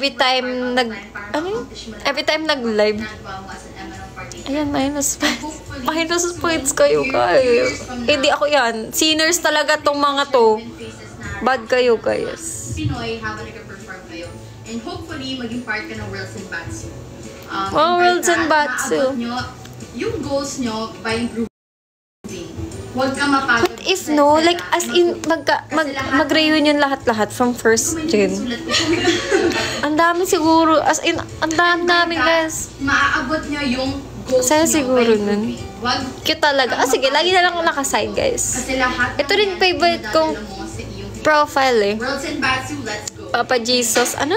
every time every time nag-live. Ayan, minus points kayo, guys. Hindi ako yan. Sinners talaga tong mga to. Bad kayo, guys. Pinoy habang nag-perform kayo. And hopefully, maging part ka ng Worlds and Batsu. Worlds and Batsu. Yung goals nyo by improving. Huwag ka mapagod. What if no? Like, as in, mag-reunion lahat-lahat from first gen. Ang dami siguro. As in, ang dami namin, guys. Maaabot nyo yung goals Saya nyo siguro by nun. improving. Cute talaga. Sige, lagi na lang ako nakaside, guys. Kasi lahat Ito rin favorite kong profile, eh. Worlds and Batsu, let's go. Papa Jesus. Ano?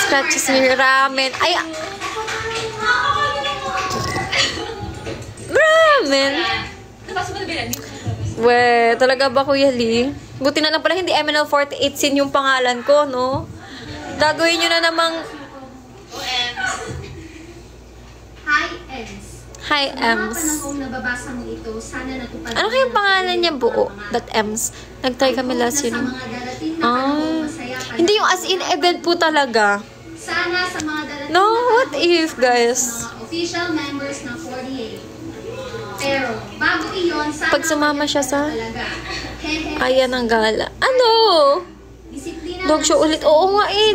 Scratches ni ramen. Ay, ramen. We, talaga ba, Kuya Lee? Buti na lang pala hindi MNL48 sin yung pangalan ko, no? Gagawin nyo na namang... Hi, Ems. Hi, Ems. Ano kayong pangalan niya buo? That Ems. Nag-try kami last year. Hindi yung as in event po talaga. Sana sa mga darating No, what if, guys? mga official members ng 48. Pero, bago iyon, sana Pag sumama siya sa... talaga. Ayan ang gala. Ano? Disiplina Dog show ulit. Oo nga eh.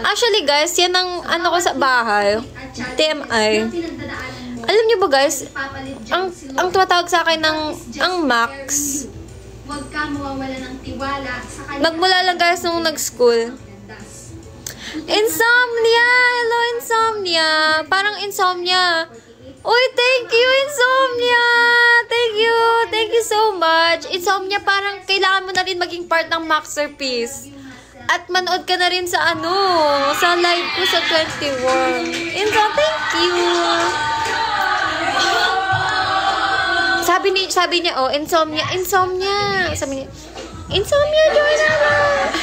Actually, guys, yan ang ano ko sa bahay. TMI. Alam niyo ba, guys? Ang tumatawag sa akin ng ang Max. Huwag ka mawawala ng tiwala sa kanya. Nagmula lang, guys, nung nag-school. Insomnia! Hello, Insomnia! Parang Insomnia. Uy, thank you, Insomnia! Thank you! Thank you so much! Insomnia, parang kailangan mo na rin maging part ng Maxerpiece. At manood ka na rin sa ano, sa live ko sa 21. Insomnia, thank you! Sabi niya, oh, Insomnia. Sabi niya, Insomnia, join naman!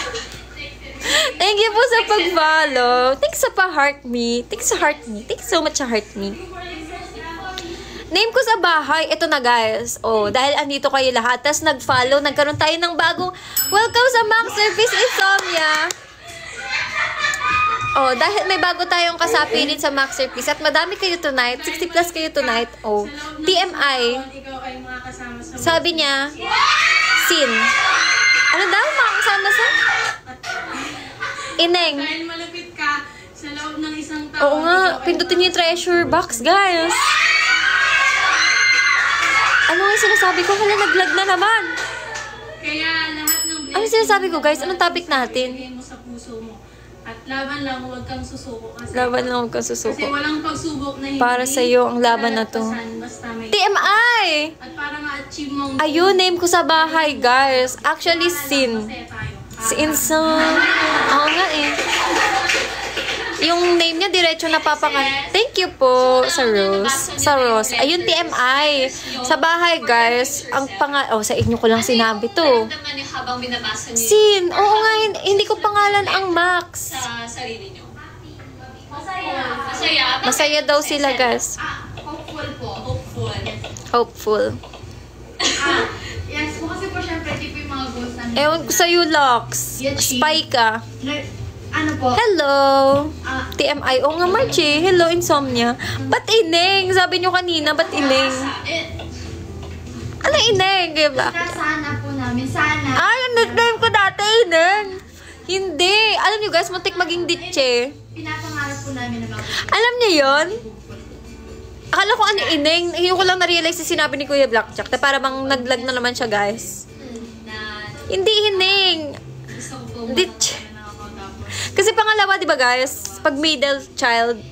Thank you po sa pag-follow. Thanks sa pa-heart me. Thanks sa heart me. Thanks so much sa heart me. Name ko sa bahay, ito na, guys. Oh, dahil andito kayo lahat, tas nag-follow, nagkaroon tayo ng bagong welcome sa Maxerpiece Insomnia. Oh, dahil may bago tayong kasapirin sa Maxerpiece at madami kayo tonight, 60 plus kayo tonight. Oh, TMI. Sabi niya, Sin. Ano daw, makakasama sa? Ineng. Dahil malapit ka sa loob ng isang taon. Oo nga, pindutin niyo yung treasure box, guys. Ano yung sinasabi ko? Hala, nag-vlog na naman. Kaya lahat ng Ano sinasabi ko, guys? Anong topic natin? Ibigay mo sa puso mo. At laban lang, huwag kang susuko. Laban lang, huwag kang susuko. Kasi walang pagsubok na hindi. Para sa'yo ang laban na to. Basta may TMI! At para ma-achieve mong... Ayun, name ko sa bahay, guys. Actually, Sin. Si Insan. Oo nga eh. Yung name niya, diretso napapakan. Thank you po sa Rose. Sa Rose. Ayun, TMI. Sa bahay, guys. Ang oh, sa inyo ko lang sinabi to. Sin. Oo nga, hindi ko pangalan ang Max. Sa sarili nyo. Masaya daw sila, guys. Hopeful po. Hopeful. Yes po, kasi po syempre, di po yung mga goals namin. Ewan ko sa'yo, Lox. Spy ka. Ano po? Hello! TMI. Oo nga, Marchie. Hello, Insomnia. Ba't Ineng? Sabi nyo kanina, ba't Ineng? Ano Ineng? Kaya ba? Sana po namin, sana. Ay, yung nickname ko dati, Ineng. Hindi. Alam nyo, guys, muntik maging ditche. Pinapangarap po namin na Alam nyo yon? Akala ko ano Ineng. Yung ko lang na-realize na sinabi ni Kuya Blackjack na para bang naglag na naman siya, guys. Hindi Ineng. Ditche. Kasi pangalawa, di ba, guys? Pag middle child.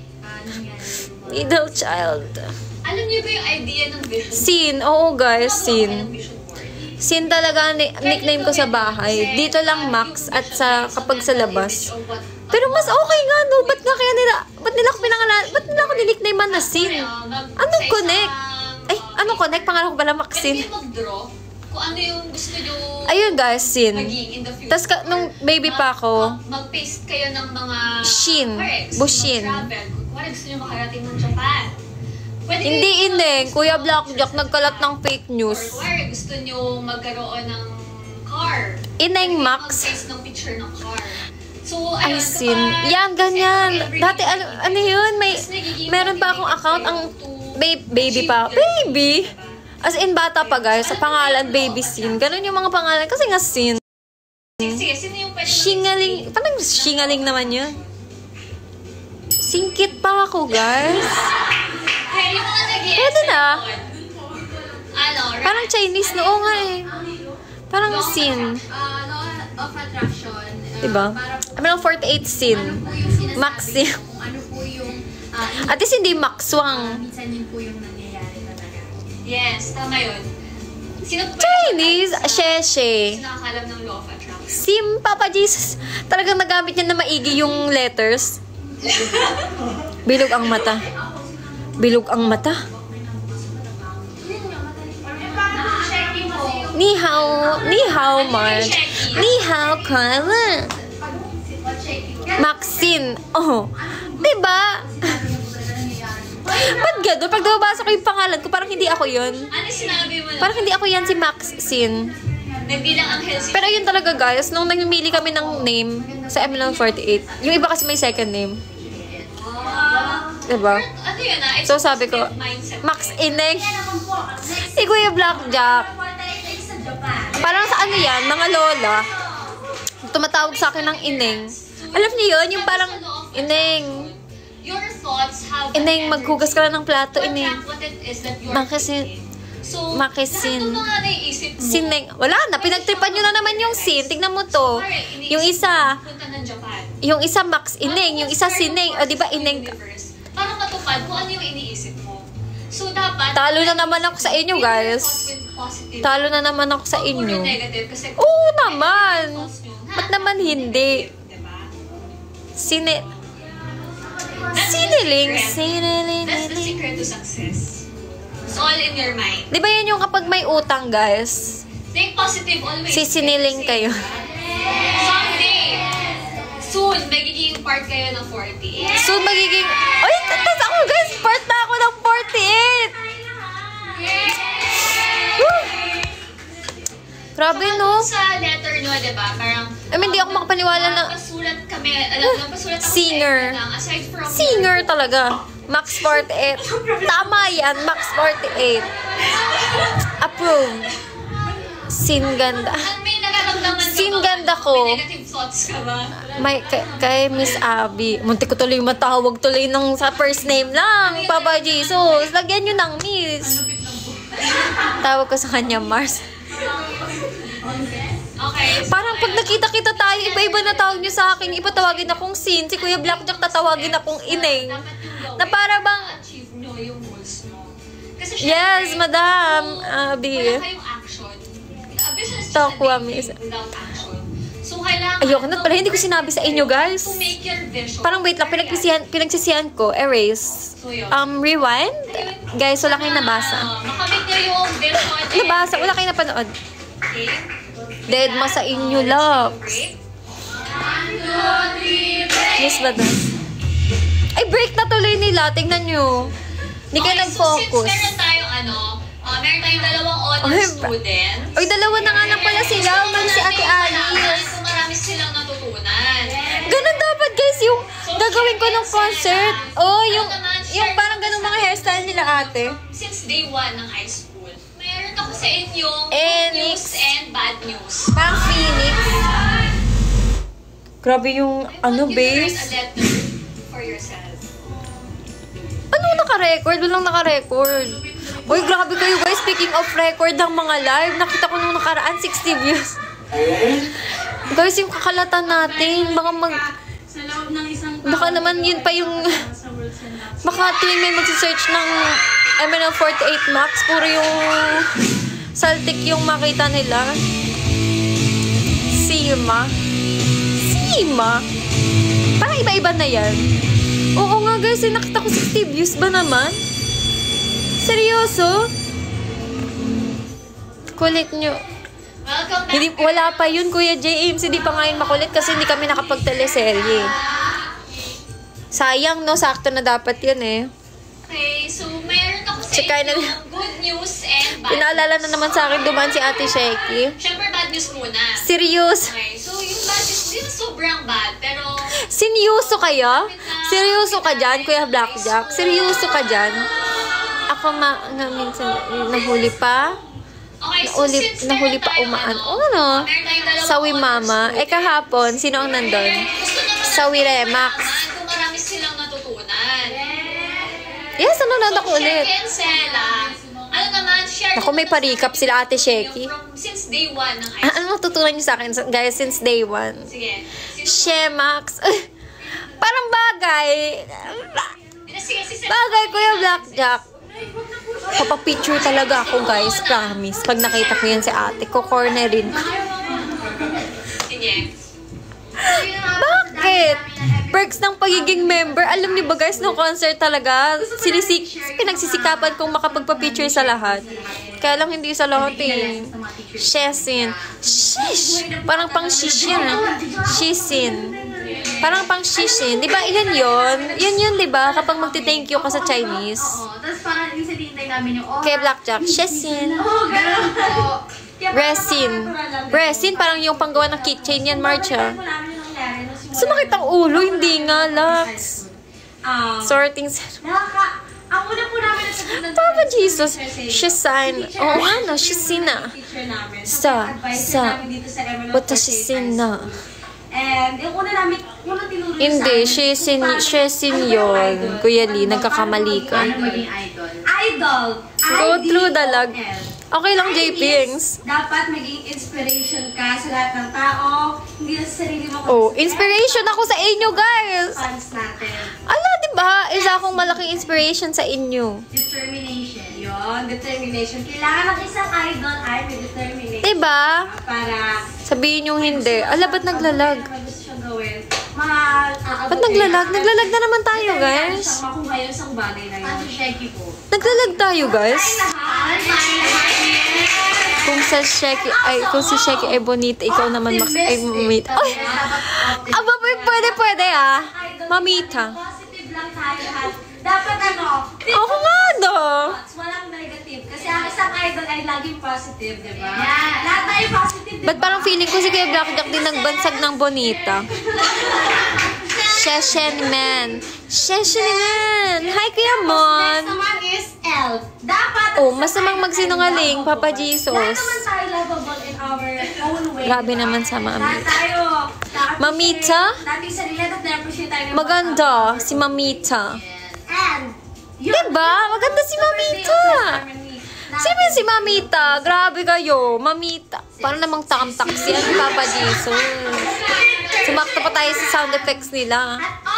Middle child. Alam niyo ba yung idea ng vision? Sin. Oo, guys. Sin. Sin talaga nickname ko sa bahay. Dito lang Max at sa kapag sa labas. Pero mas okay nga, no? Ba't nila ako pinangalan? Ba't nila ako nickname na Sin? Anong connect? Ay, anong connect? Pangalan ko pala Maxine. Pwede mag-draw kung ano yung gusto nyo ayun, guys, Sin. maging in the future. Tapos nung baby pa ako, mag-paste kayo ng mga Shin. Bushin. Kung gusto nyo makarating ng Japan. Pwede hindi kayo Ineng. Kuya Blackjack nagkalat ng fake news. Or gusto nyo magkaroon ng car. Ineng Max. Mag-paste ng picture ng car. So, Ay, ayun, sin. kapag- Yan, ganyan. every Dati, day, ano yun? mas nagiging Meron pa akong account, ang baby pa. Baby? As in, bata pa, guys. Sa pangalan, baby sin. Ganun yung mga pangalan. Kasi nga, sin. Sige, sino yung pwede Shingaling. Parang shingaling naman yun. Singkit pa ako, guys. Hey, yung mga Pwede na. Ano, right? Parang Chinese, no? Oo nga eh. Parang sin. Law of attraction. Diba? Para po, Ano 48 sin. ano po yung sinasabi Maxim. ko, kung ano po yung At least hindi maxwang. minsan yun po yung nangyayari talaga. Yes, tama yun. Sino po Chinese, sheshe. Sino nakakalam ng law of attraction? Sim, Papa Jesus. Talagang nagamit niya na maigi yung letters. Bilog ang mata. Bilog ang mata. Ni hao, Mark. Ni hao, Carla. Maxine. Oh, diba? Ba't gano'n? Pag nababasa ko yung pangalan ko, parang hindi ako yun. Ano sinabi mo na? Parang hindi ako yan si Maxine. Nagbilang ang healthy. Pero yun talaga, guys, nung namimili kami ng name sa ML48, yung iba kasi may second name. Diba? Ano yun ah? It's So sabi ko, mindset. Max Ineng. Si Kuya Blackjack. Parang sa ano yan, mga lola, tumatawag sa akin ng Ineng. Alam niyo yun, yung parang, Ineng. Your thoughts have Ineng, maghugas ka lang ng plato, But Ineng. what it is that you're Makisin. thinking. So, Makisin. lahat ng mga naiisip mo. Sineng. Wala na, pinagtripan nyo na naman yung sin. Tignan mo to. Yung isa, Punta ng Japan. yung isa Max Ineng, yung isa Sineng. O, di ba Ineng? Para matupad kung ano yung iniisip mo. So, dapat... Talo na naman ako sa inyo, guys. Talo na naman ako sa inyo. Negative kasi... Oo naman. Ba't naman hindi? Diba? Sine... Siniling. That's the secret to success. It's all in your mind. Di ba yun yung kapag may utang, guys? Think positive always. Sisiniling kayo. Someday, soon, magiging part kayo ng 40. So, magiging... Ay, tatas ako, guys! Part na ako ng 48! Woo! Grabe, no? Sa letter nyo, diba? Parang... I mean, di ako makapaniwala na... Napasulat kami. Napasulat ako Singer. sa inyo lang. Aside from... Singer talaga. Max 48. Tama yan, Max 48. Approve. Sin ganda. At may nararamdaman ka Sin ba? ganda ko. May negative thoughts ka ba? May, kay Miss Abby. Muntik ko tuloy matawag tuloy ng sa first name lang. Papa Jesus. Lagyan nyo ng Miss. Tawag ko sa kanya, Mars. Okay. So, Parang pag nakita-kita tayo, iba-iba na tawag nyo sa akin. Iba tawagin akong Sin. Si Kuya Blackjack tatawagin akong Ineng. dapat yung Na para bang... achieve nyo yung goals mo. Kasi Yes, syempre, Madam kung Abby. wala kayong action. A vision is just Talk, a big Miss. thing without action. So, kailangan... Ayoko na pala, hindi ko sinabi sa inyo, guys. To make your vision. Parang wait lang, pinagsisihan ko. Erase. So, yun. Rewind. Guys, wala kayong nabasa. Makamit nyo yung vision. and- Nabasa, wala kayong napanood. Okay? Dead ma sa inyo, love. Break. Yes ba doon? Ay, break na tuloy nila. Tingnan nyo. Hindi kayo Okay, nag-focus. So, since meron tayong meron tayong dalawang honor Ay, students. Oy, dalawa na nga lang pala sila. Umang si Ate Alice. So, marami silang natutunan. Ganun dapat, guys, yung gagawin ko ng concert. Oh, yung parang ganung mga hairstyle nila, ate. Since day 1 ng high school, meron ako sa inyong good Enix. news and bad news. Parang Phoenix. Grabe yung, You write base. a letter for yourself. Ano naka-record? Walang naka-record. Uy, grabe kayo, guys. Speaking of record ng mga live, nakita ko nung nakaraan, 60 views. Guys, yung kakalatan natin, baka Sa loob ng isang baka naman yun pa yung, sa World Senate. baka tuwing may magsisearch ng MNL48 Max, puro yung saltik yung makita nila. Sima. Parang iba-iba na yan. Oo nga, guys, nakita ko 60 views ba naman? Seryoso? Kulit nyo. Welcome back. Hindi, wala pa yun, Kuya James. Hindi pa ngayon makulit kasi hindi kami nakapag-teleserye. Sayang, no? Sakto na dapat yun eh. Okay, so meron ako sa Tsaka na- inyong good news and bad Pinaalala na news. naman sa akin dumaan si Ate Sheki. Siyempre, bad news muna. Serious. Okay, so yung bad news Hindi yung sobrang bad, pero... Seryoso kayo? Seryoso ka dyan, Kuya Blackjack? Seryoso ka dyan? Ako minsan nahuli pa. Okay, so since Nahuli pa umaan. Ano? Sawi Mama. Kahapon, sino ang nandun? Sawi Remax. Kung marami silang natutunan. Yes, nanonood ako ulit. Sheki and Sela, ano naman, share Ako, may parikap sila Ate Sheki. Since day 1 ng high school. Ano matutunan niyo sa akin, guys, since day 1? Sige. Shemax. Parang bagay. Sige. Bagay, Kuya Blackjack. Papapicture talaga ako, guys. Promise. Pag nakita ko yan si ate ko, cornerin ko. Sige. Bakit? Perks ng pagiging member. Alam niyo ba, guys, no concert talaga, pinagsisikapan kong makapagpa-picture sa lahat. Kaya lang hindi sa lahat eh. Shesin. Shish! Parang pang shish yan ah. Shisin. Parang pang shishin. Di ba, yan yun? Yan yun, di ba? Kapag magti-thank you ka sa Chinese. Oo. Tapos parang yung sinintay namin yung oras. Kaya Blackjack, Shesin. Oo, ganun po. Resin. Resin, parang yung panggawa ng keychain yan, Marcha. Sumakit ang ulo, hindi nga, Lux. Sorting. Ang una po namin na Papa Jesus, Shesin. Oo nga na, Shesina. What does Shesina? And yung una namin, unang tinuro Hindi, Shesin yun. Kuya Lee, nagkakamali ka. Paano maging idol? Idol! Go through the lag. IDOL. Okay lang, J-Pings. Dapat maging inspiration ka sa lahat ng tao. Hindi lang sa sarili mo. Oh, inspiration ako sa inyo, guys. Fans natin. Ala, diba? Isa akong malaking inspiration sa inyo. Determination. Yun, determination. Kailangan ng isang idol ay may determination. Diba? Para Sabihin yung hindi. Ala, ba't naglalag? Ano gusto siyang gawin? Ba't naglalag? Naglalag na naman tayo, guys. Makuha yung isang bagay na yun. Ano, Sheki po? Naglalag tayo, guys. Kung si Sheki ay bonita, ikaw naman ay mamita. Ay! Aba, pwede ah. Mamita. Positive lang tayo lahat. Dapat ano? Ako nga do. Walang negative. Kasi ang isang idol ay laging positive, di ba? Yeah. Lahat tayo positive, di ba? Ba't parang feeling ko si Kuya Blackjack din nagbansag ng bonita? Sheshen man. Hi, Kuya Mon. Next naman is L. Dapat Oh, masamang magsinungaling, Papa Jesus. Lahat naman tayo lovable in our own way. Grabe diba? naman sa mami. Lahat tayo. Mamita? Dating sarili at na-appreciate tayo ng Maganda si Mamita. And, yun. Diba? Maganda si Mamita. Sino si Mamita? Grabe kayo. Mamita. Parang namang takam-taksi ang Papa Jesus. Sumakto pa tayo sa sound effects nila.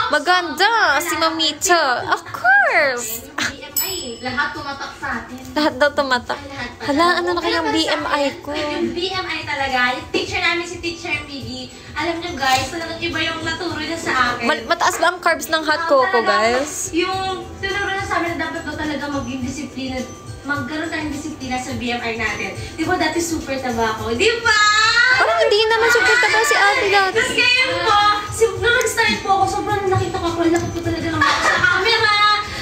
Maganda si Mamita. Of course. BMI, lahat tumatak sa atin. Lahat daw tumatak. Hala, ano na kayang BMI ko? Yung BMI talaga, yung teacher namin si Teacher Miggy, alam nyo guys, talagang iba yung naturo niya sa akin. Mataas ba ang carbs ng hot cocoa, guys? Yung tinuro niya sa amin na dapat daw talaga maging disiplina, magkaroon tayong disiplina sa BMI natin. Di ba dati super taba ako? Di ba? Parang hindi naman super taba si ate dati. Tapos ngayon po, nung nag-start po ako, sobrang nakita ko ako, laki po talaga ng ako sa camera.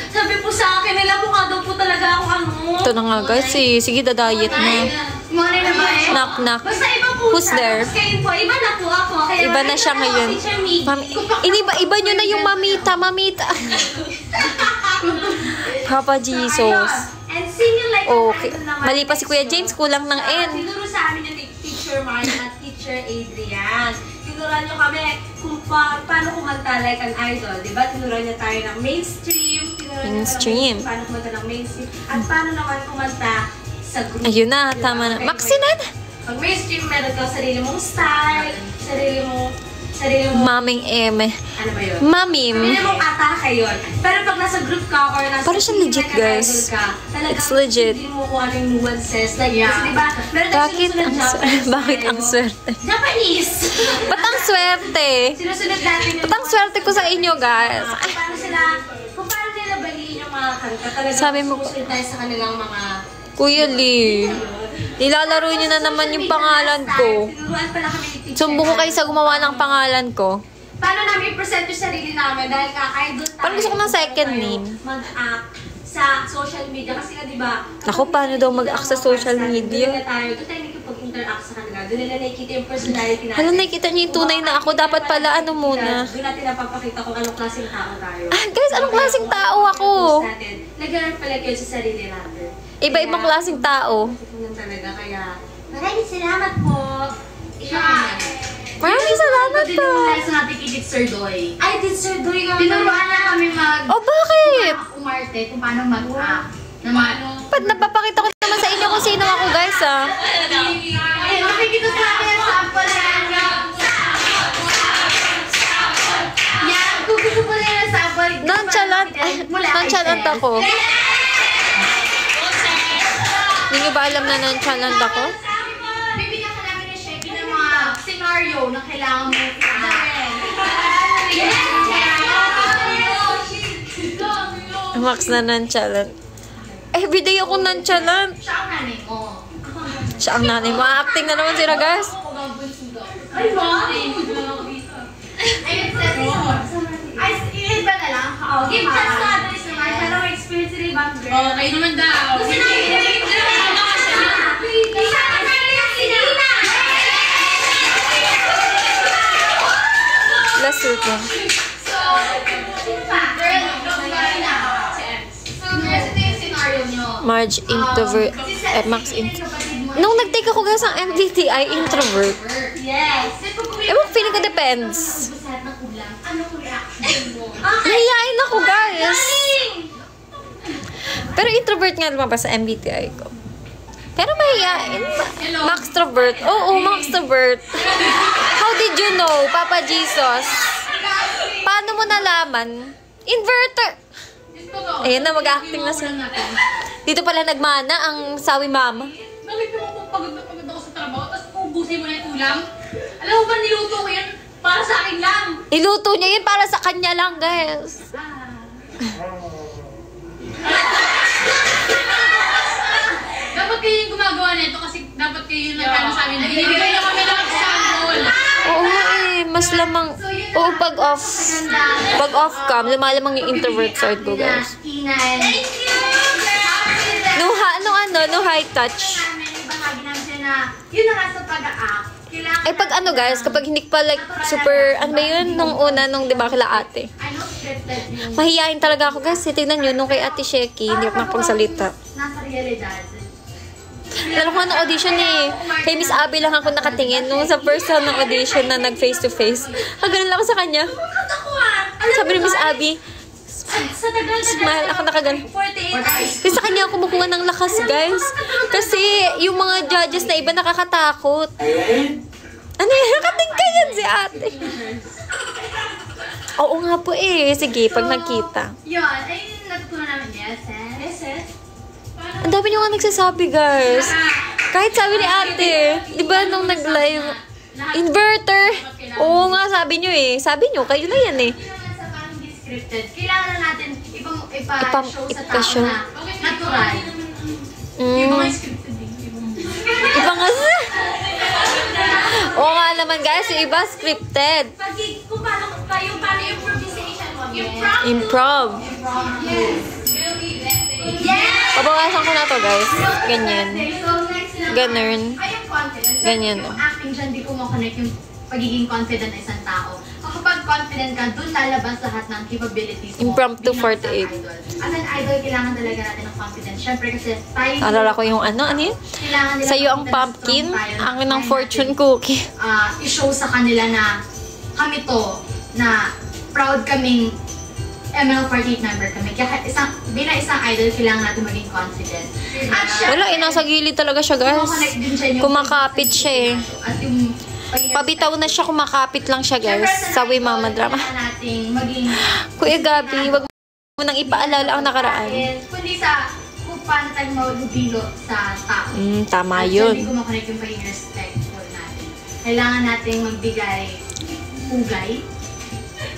Sabi po sa akin, nila mukha daw po talaga ako ano. Ito na nga guys, sige da-diet na. Morning na ba eh? Knock knock. Basta iba po Who's siya. there? Tapos ngayon po, iba na po ako. Kaya Iba na siya ngayon. Teacher Miggy. Iba nyo na yung Mamita. Papa Jesus. And singing like Okay. an idol naman. Mali pa si Kuya James, kulang ng N. Tinuro sa amin yung Teacher Mark at Teacher Adrian. Tinuruan nyo kami kung paano kumanta like an idol. Diba? Tinuruan niya tayo ng mainstream. Mainstream. Paano kumanta ng mainstream. At paano naman kumanta sa group. Ayun na, tama na. Maxinan! Pag mainstream, meron ka sarili mong style, sarili mong Maming M. ano ba yun? Mamim. Sarili mong atake yun. Pero pag nasa group ka or nasa Parang siyang legit, like an guys. idol ka, talagang It's legit. hindi mo kung ano yung nuances. Like, diba? Meron tayong Bakit sinusunod ang Japanese bakit tayo. ang swerte? Japanese! Ba't ang swerte? Sinusunod natin yung Ba't ang swerte ko sa inyo, guys? kung paano nila baliin yung mga kanta. Talagang Sabi mo- susunod tayo sa kanilang mga Kuya Lee, nilalaro nyo na naman yung pangalan ko. Tinuruan pala kami ni teacher. Sumbo ko kayo sa gumawa ng pangalan ko. Paano namin i-present yung sarili namin dahil ka-idol tayo. Parang gusto ko ng second name. Mag-act sa social media kasi nga diba. Ako, paano daw mag-act sa social media? Doon tayo nakikipag-interact interact sa kanila. Doon nila nakikita yung personality natin. Hala, nakikita niyo yung tunay na ako. Dapat pala ano muna. Doon natin napapakita kung anong klaseng tao tayo. Guys, anong klaseng tao ako? Nag-aaral pala kayo sa sarili natin. Iba-ibang klaseng tao. Ganun talaga, kaya maraming salamat po. Maraming salamat Din po. yung lesson natin kay Sir Doy. Ay, did Sir Doy nga. Tinuruan na kami Oh, bakit? umarte kung paano mag-act. Na paano? Ba't napapakita ko naman sa inyo kung sino ako, guys, ah? Ay, nakikita sa akin yung sample na yan, kung gusto mo na yung sample. Nonchalant. Nonchalant ako. Hindi nyo ba alam na nonchalant ako? Bibigyan ka namin ni Sheky ng mga scenario na kailangan mo Max na nonchalant. Everyday ako nonchalant. Siya ang nanay mo. Siya ang nanay mo. Acting na naman sila, guys. Ay, wow! Ay, iba na lang. Give chance to others naman. Pero may experience rin ibang girl. Okay naman daw. Kasi Last week lang. Girls, ito yung scenario nyo. Marge, introvert. Max, nung nag-take ako, guys, ang MBTI, introvert. yes. Ewan, feeling ko depends. Anong reaction mo? Nahiyain ako, guys. Pero introvert nga lumabas sa MBTI ko. Pero mahiyain. Maxtrovert. Oo, Maxtrovert. How did you know, Papa Jesus? Paano mo nalaman? Inverter. Ayan na, mag-acting na siya. Dito pala nagmana ang sawi mama. Nakita mo kung pagod na pagod ako sa trabaho, tapos ubusin mo na yung ulam. Alam mo ba, niluto ko yan para sa akin lang. Iluto niya yun para sa kanya lang, guys. Dapat kayo yung gumagawa nito kasi dapat kayo yung nagkano sa amin. Binibigay na kami ng example. Oo nga eh, mas lamang. Oo, pag off cam, lumalamang yung introvert side ko, guys. No high touch. Bahagi namin siya na, yun na nga sa pag-a-act. Ay, pag ano, guys, kapag hindi pa like super, ano ba yun, nung una, nung di ba kila ate. Ano, scripted yung Mahihayin talaga ako, guys. Tignan nyo, nung kay Ate Sheky, hindi ako nakapagsalita. nasa realidad. Lalo ko ng audition eh. Kay Miss Abby lang ako nakatingin. Nung sa first time ng audition na nag face to face. Ganun lang ako sa kanya. Sabi ni Miss Abby, Sa tagal smile, ako nakaganon. 48 hours. Kasi sa kanya ako kumukuha ng lakas, guys. Kasi yung mga judges na iba nakakatakot. Ano yun? Nakatingka yan si ate. Oo nga po eh. Sige, pag nakita. Yun, ay natutunan namin yes, eh. Ang dami nyo nga nagsasabi, guys. Kahit sabi ni ate, di ba nung nag-live, inverter. Oo nga, sabi nyo eh. Sabi nyo, kayo na yan eh. Hindi naman sa parang scripted. Kailangan na natin ipa-show sa tao ipa-show. na natural. Yung mga scripted din. Iba nga Oo nga naman, guys. Yung iba scripted. Kung paano improvisation mo. Improv. Yes! Pabawasan ko na to, guys. Ganyan. So, next na. Ganun. Ay, yung confidence. Ganyan, Yung no? acting dyan, di kumakonect yung pagiging confident na isang tao. Kapag confident ka, dun lalabas lahat ng capabilities mo. Impromptu bilang isang 48. idol. As an idol, kailangan talaga natin ng confidence. Siyempre kasi tayo... Alala ko yung ano yun? Kailangan nila Sa'yo ang confidence pumpkin, from tayo. akin ang Kaya fortune natin, cookie. i-show sa kanila na kami to, na proud kaming ML48 member kami. Kaya bilang isang idol, kailangan natin maging confident. At syempre, Wala, eh, nasa gilid talaga siya, guys. kumakonect din siya yung Kumakapit siya eh. At yung Pabitaw na siya, kumakapit lang siya, guys. Sabi mama drama. nating maging Kuya Gabi, wag mo nang ipaalala ang nakaraan. kundi sa kung paano tayo maulubilo sa tao. Tama At yun. Hindi kumakonect yung pagiging respectful natin. Kailangan nating magbigay hugay.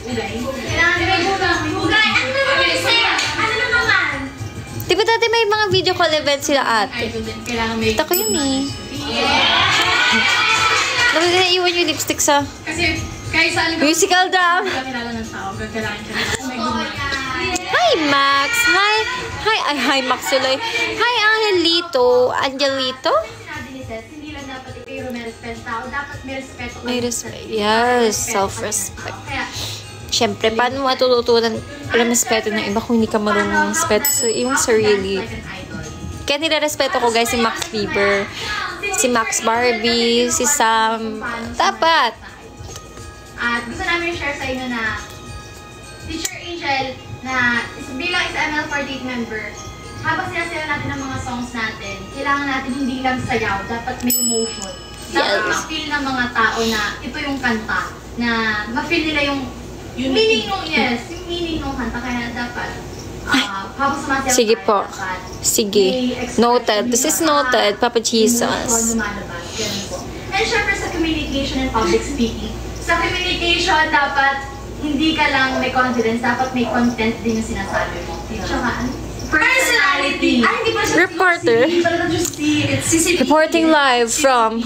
Kailangan natin hugay. Ano naman kasi? Ano naman? Di ba dati may mga video call event sila ate? Kailangan may... Kita ko yun eh. Naiiwan yung lipstick sa Kasi kahit sa alam musical drama. kilala ng tao, gagalain ka na. Oh my goodness. Hi, Max. Hi, Max tuloy. Hi, Angelito. Sinabi ni Seth, hindi lang dapat ikaw tao, dapat may respeto. May respect. Yes, self-respect. Siyempre, paano mo matututunan alam respeto ng iba kung hindi ka marunong respeto sa iyong sarili? Kaya nire-respeto ko guys si Max Bieber, si Max Barbie, si Sam. Dapat! At gusto namin share sa inyo na Teacher Angel na bilang isa ML48 member, habang sinasayaw natin ang mga songs natin, kailangan natin hindi lang sayaw, dapat may emotion. Dapat ma-feel ng mga tao na ito yung kanta, na ma-feel nila yung meaning nung, yung meaning nung kanta. Kaya dapat, habang sumasayaw Sige tayo, po. dapat Sige. Noted. This is noted, Papa Jesus. And syempre sa communication and public speaking. Sa communication, dapat hindi ka lang may confidence, dapat may content din yung sinasabi mo. Tsaka, personality. Hindi pa siya Reporter. Reporting live from...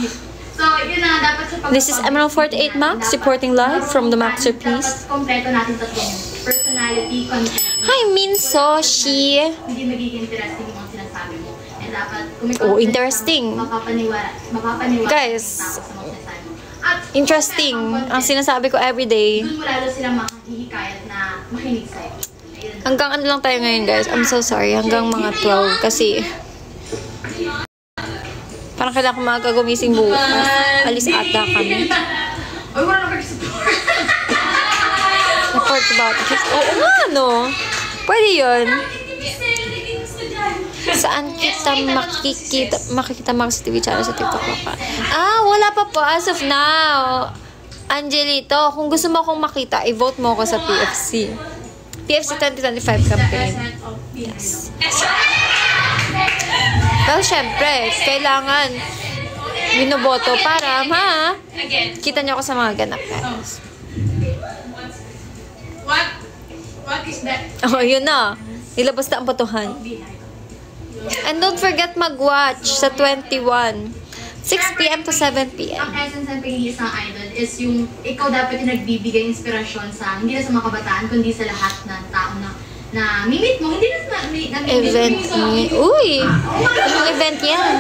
So, yun na, dapat sa This is ML48 Max, reporting live from the Masterpiece. Dapat kompleto natin tatlong personality, content. Hi, Minsoshi! Hindi magiging interesting yung mga sinasabi mo. And dapat, kung may Oh, content interesting. ka, mapapaniwala Guys, yung tao sa mga sinasabi mo. At Interesting. Ang sinasabi ko everyday. doon mo lalo silang makahihikayat na makinig sa'yo. Ayun. Hanggang ano lang tayo ngayon, guys. I'm so sorry. Hanggang mga 12 kasi parang kailangan ko maaga gumising bukas. Alis ata kami. Uy, wala na mag-support. Report about it. Oo nga, no? Pwede yun. Saan kita makikita mga sa TV channel sa TikTok pa? Wala pa po as of now. Angelito, kung gusto mo akong makita, i-vote mo ako sa PFC. PFC 2025 campaign. Yes. Well, syempre, kailangan binoboto para kita niyo ako sa mga ganap, guys. What is that? Oh, yun na. Ilabas na ang botohan. And don't forget mag-watch sa 21. 6 p.m. to 7 p.m. Ang essence ng pagiging isang idol is yung ikaw dapat yung nagbibigay inspirasyon sa, hindi na sa mga kabataan, kundi sa lahat ng tao na mimit mo. Hindi na sa Event ni... Uy! Anong event yan?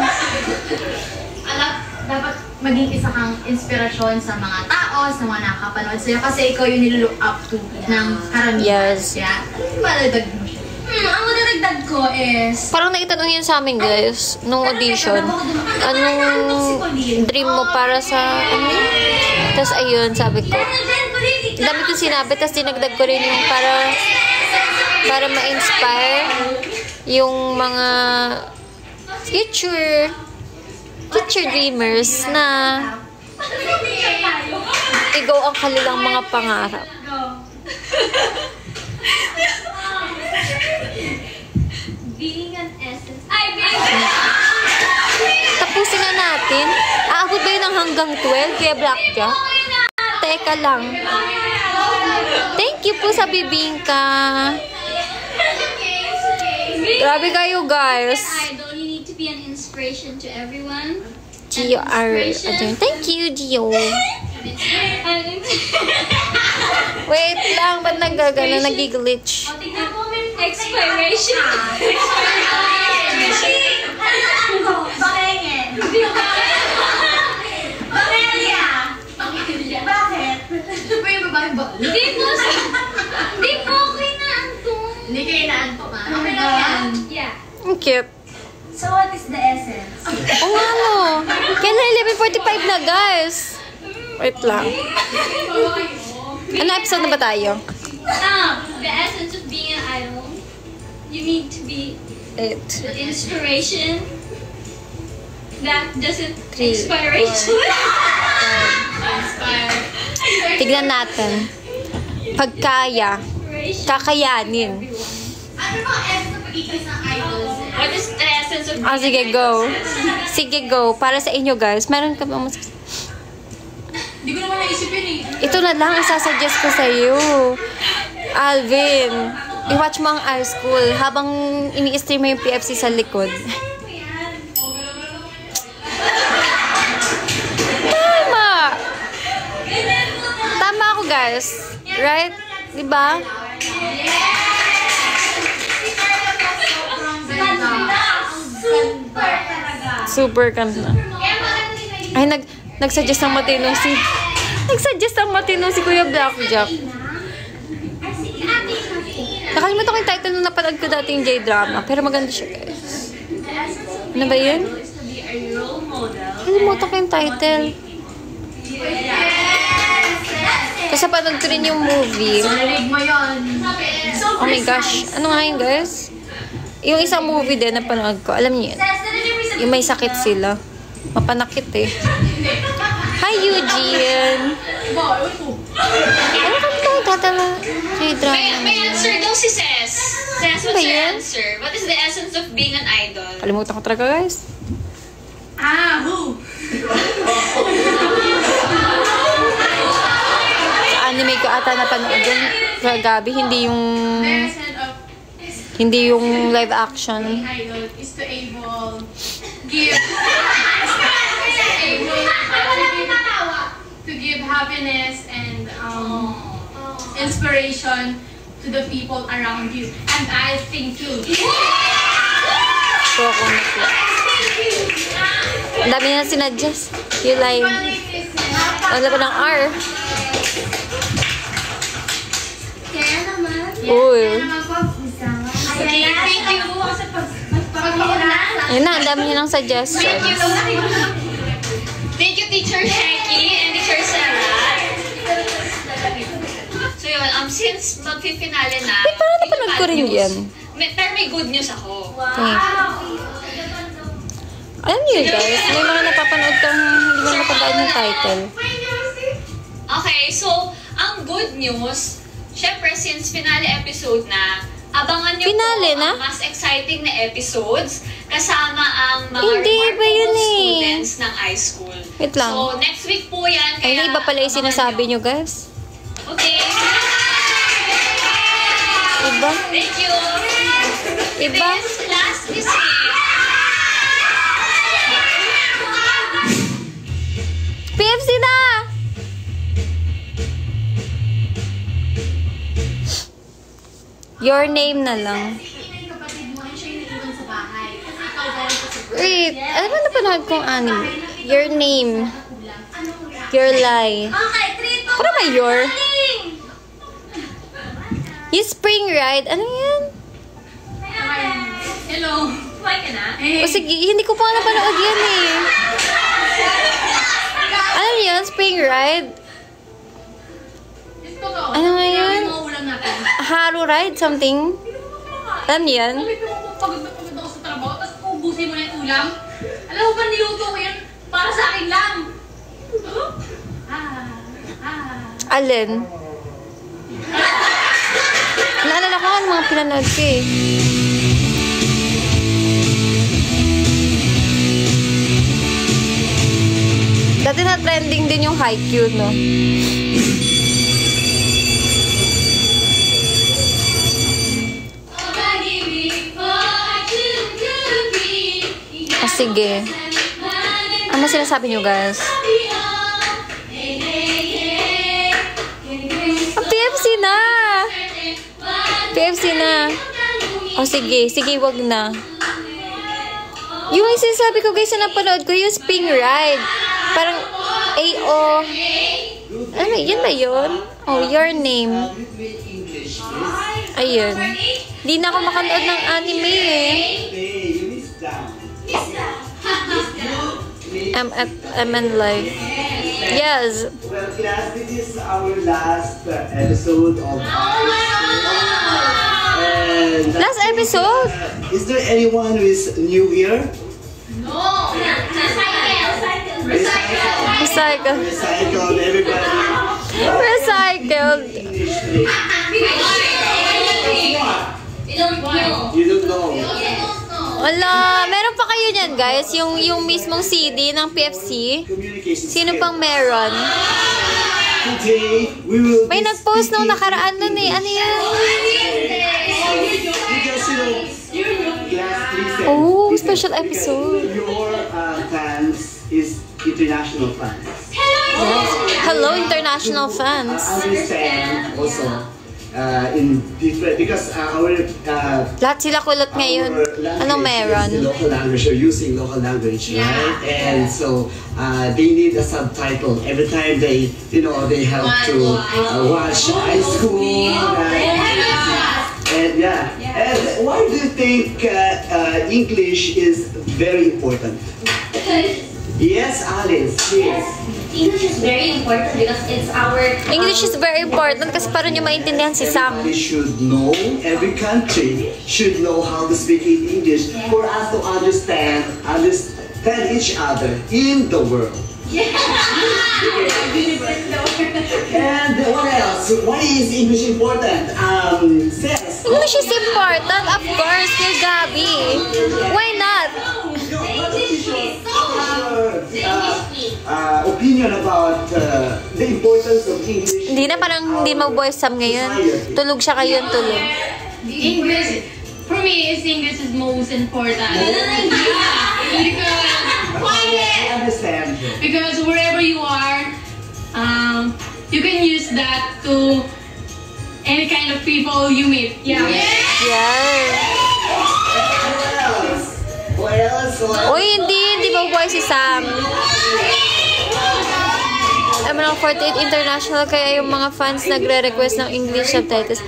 Dapat maging isa kang inspirasyon sa mga tao, sa mga nakakapanood sa'yo, kasi ikaw yung nilook up to ng karamihan. Yes. Kaya, maladagdag mo siya. Ang madadagdag ko is... Parang naitanong yun sa amin, guys, nung audition. Anong dream mo para sa... Tapos ayun, sabi ko. Ang dami kong sinabi, tapos dinagdag ko rin yung para ma-inspire yung mga future dreamers na i-go ang kanilang mga pangarap. Being an essence. Tapusin na natin. Aabot ba yun ng hanggang 12? Kaya Blackjack? Teka lang. Thank you po sa bibingka. Grabe kayo, guys. Idol, you need to be an inspiration to everyone. Gio Thank you, Gio. Wait lang, ba't nag-glitch? Expiration. Di po okay na antong. Hindi kayo inaantok ha? Okay lang yan. Yeah. Ang cute. So what is the essence? Oo nga, no. Kailan 11:45 na, guys? Wait lang. Ano episode na ba tayo? The essence of being an idol, you need to be the inspiration that doesn't expiration. Tignan natin. Pagkaya, kakayanin. Ano ba ang essence ng pagiging isang idol? What is the essence of being Sige, go. Sige, go. Para sa inyo, guys. Meron ka ba mas... Hindi ko naman naisip yun eh. Ito na lang ang sasuggest ko sa iyo. Alvin, i-watch mo ang High School habang ini-stream mo yung PFC sa likod. Tama! Tama ako, guys. Right? Diba? Super kanta. Ay, Nagsuggest ang matino si... Nagsuggest ang matino si Kuya Blackjack. Nakalimutan ko yung title nung napanood ko dati yung J-drama. Pero maganda siya, guys. Ano ba yun? Nakalimutan ko yung title. Kasi panood ko rin yung movie. Narinig mo yun. Oh my gosh. Ano nga yun, guys? Yung isang movie din na panood ko. Alam niyo yun? Yung may sakit sila. Mapanakit eh. Hi, Eugene! Ano ka ito? Tatala. J-drama. May answer daw si Ces. Ces, Ano ba what's your yan? answer? What is the essence of being an idol? Kalimutan ko talaga, guys. Who? Sa anime ko ata napanood yun. Sa Gabi, hindi yung... Hindi yung live action. Idol is to able give to give happiness and inspiration to the people around you. And I thank you. So, ako na po. Ang dami na sinadjust. Yung live. Wala pa ng R. Kaya naman. Uy. Okay, thank you. Ayun na, ang dami niya ng suggestions. Thank you, Teacher Sheki and Teacher Sarah. So yun, since magpifinale na, Wait, parang napanood ko rin yan. Pero may good news ako. Okay. Alam niyo guys, may mga napapanood kang hindi mo matandaan yung title. Okay, so, ang good news, syempre, since finale episode na, abangan nyo Finale po na? ang mas exciting na episodes kasama ang mga Hindi ba yun remarkable eh? students ng iSchool. Wait lang. So, next week po yan. Ay, Kaya iba pala yung abangan sinasabi nyo. nyo guys. Okay. Iba? Thank you. Iba? This last is here. PFC na! Your name na lang. Yung kapatid mo, siya yung naiwan sa bahay. Kasi ikaw galing ko sa Wait, ano ba napanood kong anime? Your name. Your lie. Okay, trito. Para ba your? Yung spring ride, ano yan? Hello. Kumain ka na? O sige, hindi ko pa nga napanood yan eh. Ano yan? Spring ride? Gusto ko. Ano nga yan? Mga ulam natin. Haru ride? Something? Alam niyo yan? Sabi ko, pagod na pagod ako sa trabaho, tapos ubusin mo na yung ulam. Alam mo ba, niluto ko yan para sa akin lang. Alin? Naalala ko ang mga pinanood ko eh. Dati na trending din yung Haikyuu, no? Ah, sige. Ano sinasabi nyo, guys? Ah, PFC na! PFC na. O, sige. Sige, wag na. Yung sinasabi ko, guys, na napanood ko, yung Spring Ride. Parang, A-O. Ano, yan ba yun? Oh, Your Name. Ayun. Di na ako makanood ng anime eh. I'm in live. Yes. Well, class, this is our last episode of and Last episode? Is there anyone who is new here? Recycle. Recycled, everybody. Recycled. You don't know. Wala. Meron pa kayo niyan, guys? Yung mismong CD ng PFC? Communication Sino skills. pang meron? Today, we will May be nag-post nung speaking nakaraan nun eh. Ano yan? because, class, listen. Oh, Listen. special episode. Your fans is international fans. Hello, international fans. Understand also in different, because our Lahat sila kulot ngayon. Anong meron? The local language, or using local language, right? And so they need a subtitle every time they, they have to watch high school. And and why do you think English is very important? Yes, Alice. Yes. English is very important because it's our... English is very important kasi para nyo maintindihan si Sam. Everybody should know, every country should know how to speak in English for us to understand each other in the world. And what else? Why is English important? Says. English is important, of course, kay Gabi. Why not? Opinion about the importance of English. Hindi na, parang hindi mag-boy Sam ngayon. Tulog siya kayo, tulog. English, for me, English is most important. I understand. Because wherever you are, you can use that to any kind of people you meet. Yeah. What else? Uy, hindi mag-boy si Sam. I'm ng 48 International, kaya yung mga fans nagre-request ng English subtitles.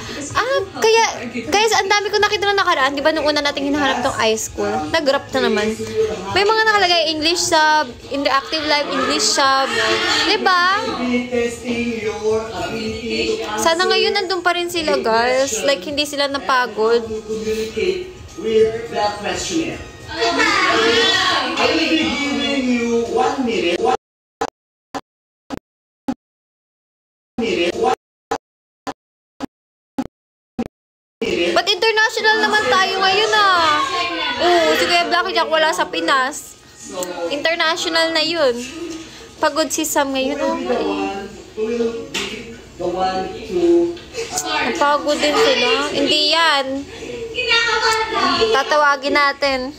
Kaya, guys, ang dami ko nakita na nakaraan. Di ba nung una nating hinahanap tong iSchool? Nag-rap na naman. May mga nakalagay English sub, interactive live English sub. Di ba? Sana ngayon nandun pa rin sila, guys. Like, hindi sila napagod. With the questionnaire. I will be giving you 1 minute. But international naman tayo ngayon Oo, si Kuya Blacky Jack wala sa Pinas. International na yun. Pagod si Sam ngayon. Napagod din sila. Hindi yan. Tatawagin natin.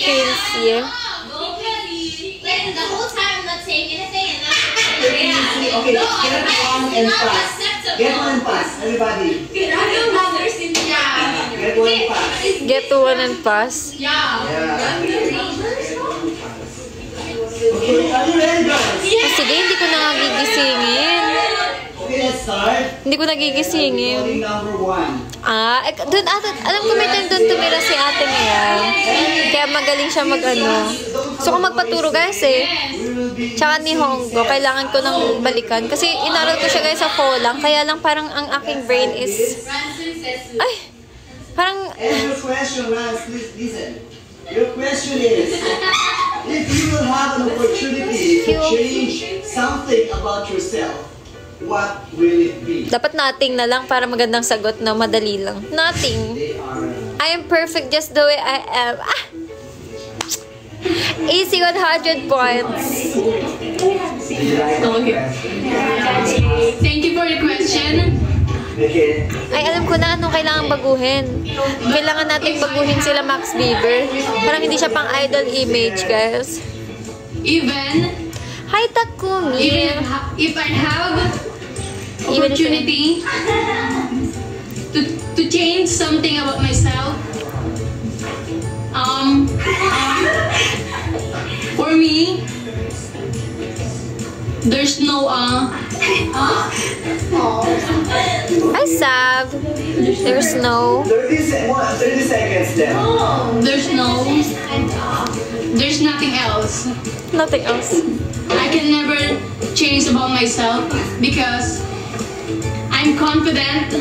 Quincy. The whole time I'm not saying anything and Okay, get one and pass. Get one and pass, everybody. I don't understand. Get one and pass. Get to one and pass. Okay, are you ready, guys? Sige, hindi ko na nga gigisingin. Okay, let's start. Hindi ko nagigisingin. Recording number 1. Alam ko may time doon tumira si ate ngayon. Kaya magaling siya mag-ano. Gusto ko magpaturo, guys, Tsaka ni Honggo, kailangan ko nang balikan. Kasi inaral ko siya, guys, sa FOLANG. Kaya lang parang ang aking brain is... Parang... And your question, Lance, please listen. Your question is, if you will have an opportunity to change something about yourself, what will it be? Dapat nothing na lang para magandang sagot na madali lang. Nothing. I am perfect just the way I am. Easy 100 points. Thank you for your question. Okay. Ay, alam ko na anong kailangan baguhin. Kailangan nating baguhin sila Max Bieber. Parang hindi siya pang idol image, guys. Even Hi, Takumi. if I have opportunity to change something about myself, for me, there's no Hi, Sab. There's no... 30 seconds then. There's nothing else. Nothing else. I can never change about myself because I'm confident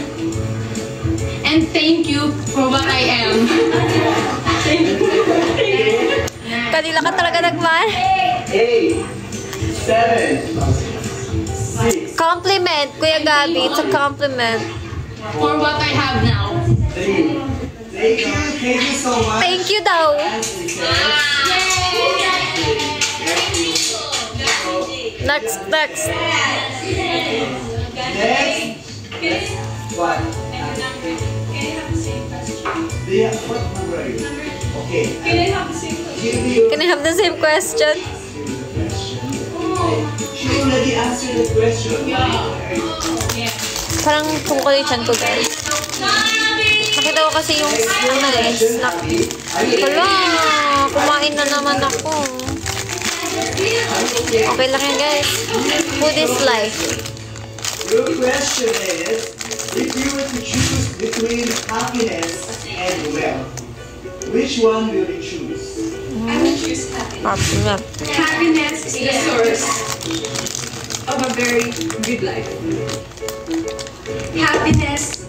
and thank you for what I am. Kanila ka talaga nagman. 8, 7, 6, Compliment, Kuya Gabi. It's a compliment. For what I have now. 3. Thank you so much. Thank you daw. Next. Next. What? What number are you? Okay. Can I have the same question? Can I have the same question? She already answered the question. Yeah. Parang tungkol yung chan ko, guys. Nakita ko kasi yung snack. Wala, kumain na naman ako. Okay lang yan, guys. Food is life. Your question is, if you were to choose between happiness and wealth, which one will you choose? I would choose happiness. Happiness is the source of a very good life. Happiness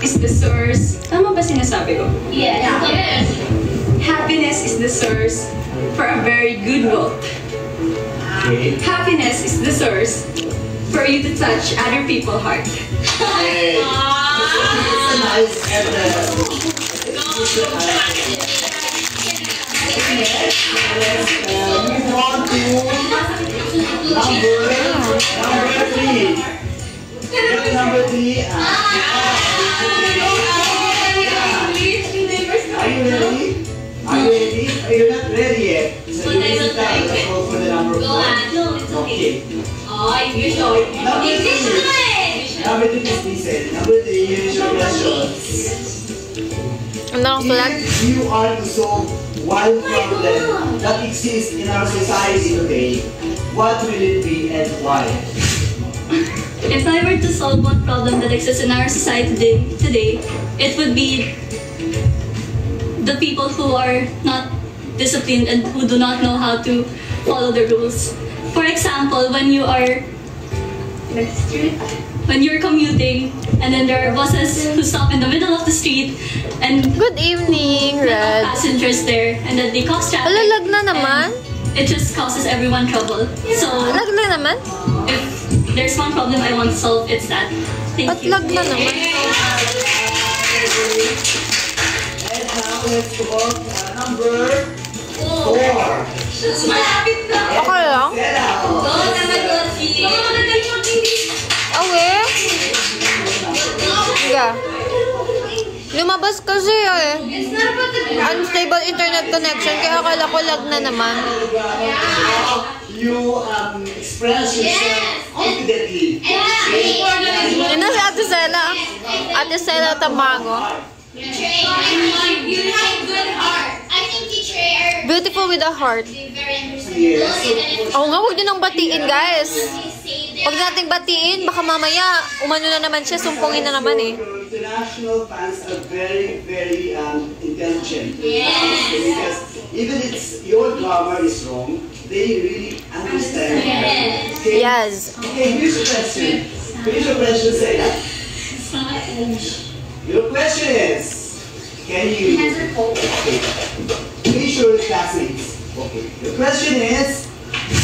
is the source. Tama ba sinasabi ko? Yes. Yes. Happiness is the source for a very good wealth. Okay. Happiness is the source for you to touch other people's heart. Hey, it's a nice evidence. Move on to number 3. Number 3. Are you ready? Are you ready? You're not ready yet. So you need to time. Let's go for the number 4. Okay. Number 3 is listen. Number 3, here is your question. If you are to solve one problem that exists in our society today, what will it be and why? If I were to solve one problem that exists in our society today, it would be the people who are not disciplined and who do not know how to follow the rules. For example, when you're commuting and then there are buses who stop in the middle of the street and Good evening, Red. passengers there and then they cause traffic. Alalag na naman. It just causes everyone trouble. So Lag na naman. if there's one problem I want to solve, it's that. Thank At you. lag na naman. And now let's go on number 4. Malapit na! Okay lang. Okay. Yeah. Lumabas kasi unstable internet connection kaya akala ko lag na naman. You express yourself confidently. Yun na si Ate Sela. Ate Sela Tamango. You have good heart. I think teacher are Beautiful with a heart. very understanding. Yes. Oo nga, huwag nyo nang batiin, guys. Huwag nating batiin, baka mamaya umano na naman siya, sumpungin na naman eh. Your international fans are very, very intelligent. Yes. Because even if your grammar is wrong, they really understand. Yes. Okay? Yes. Okay, here's your question. Here's your question, Sarah. Your question is, can you... Okay. Please show your classmates. Okay. The question is,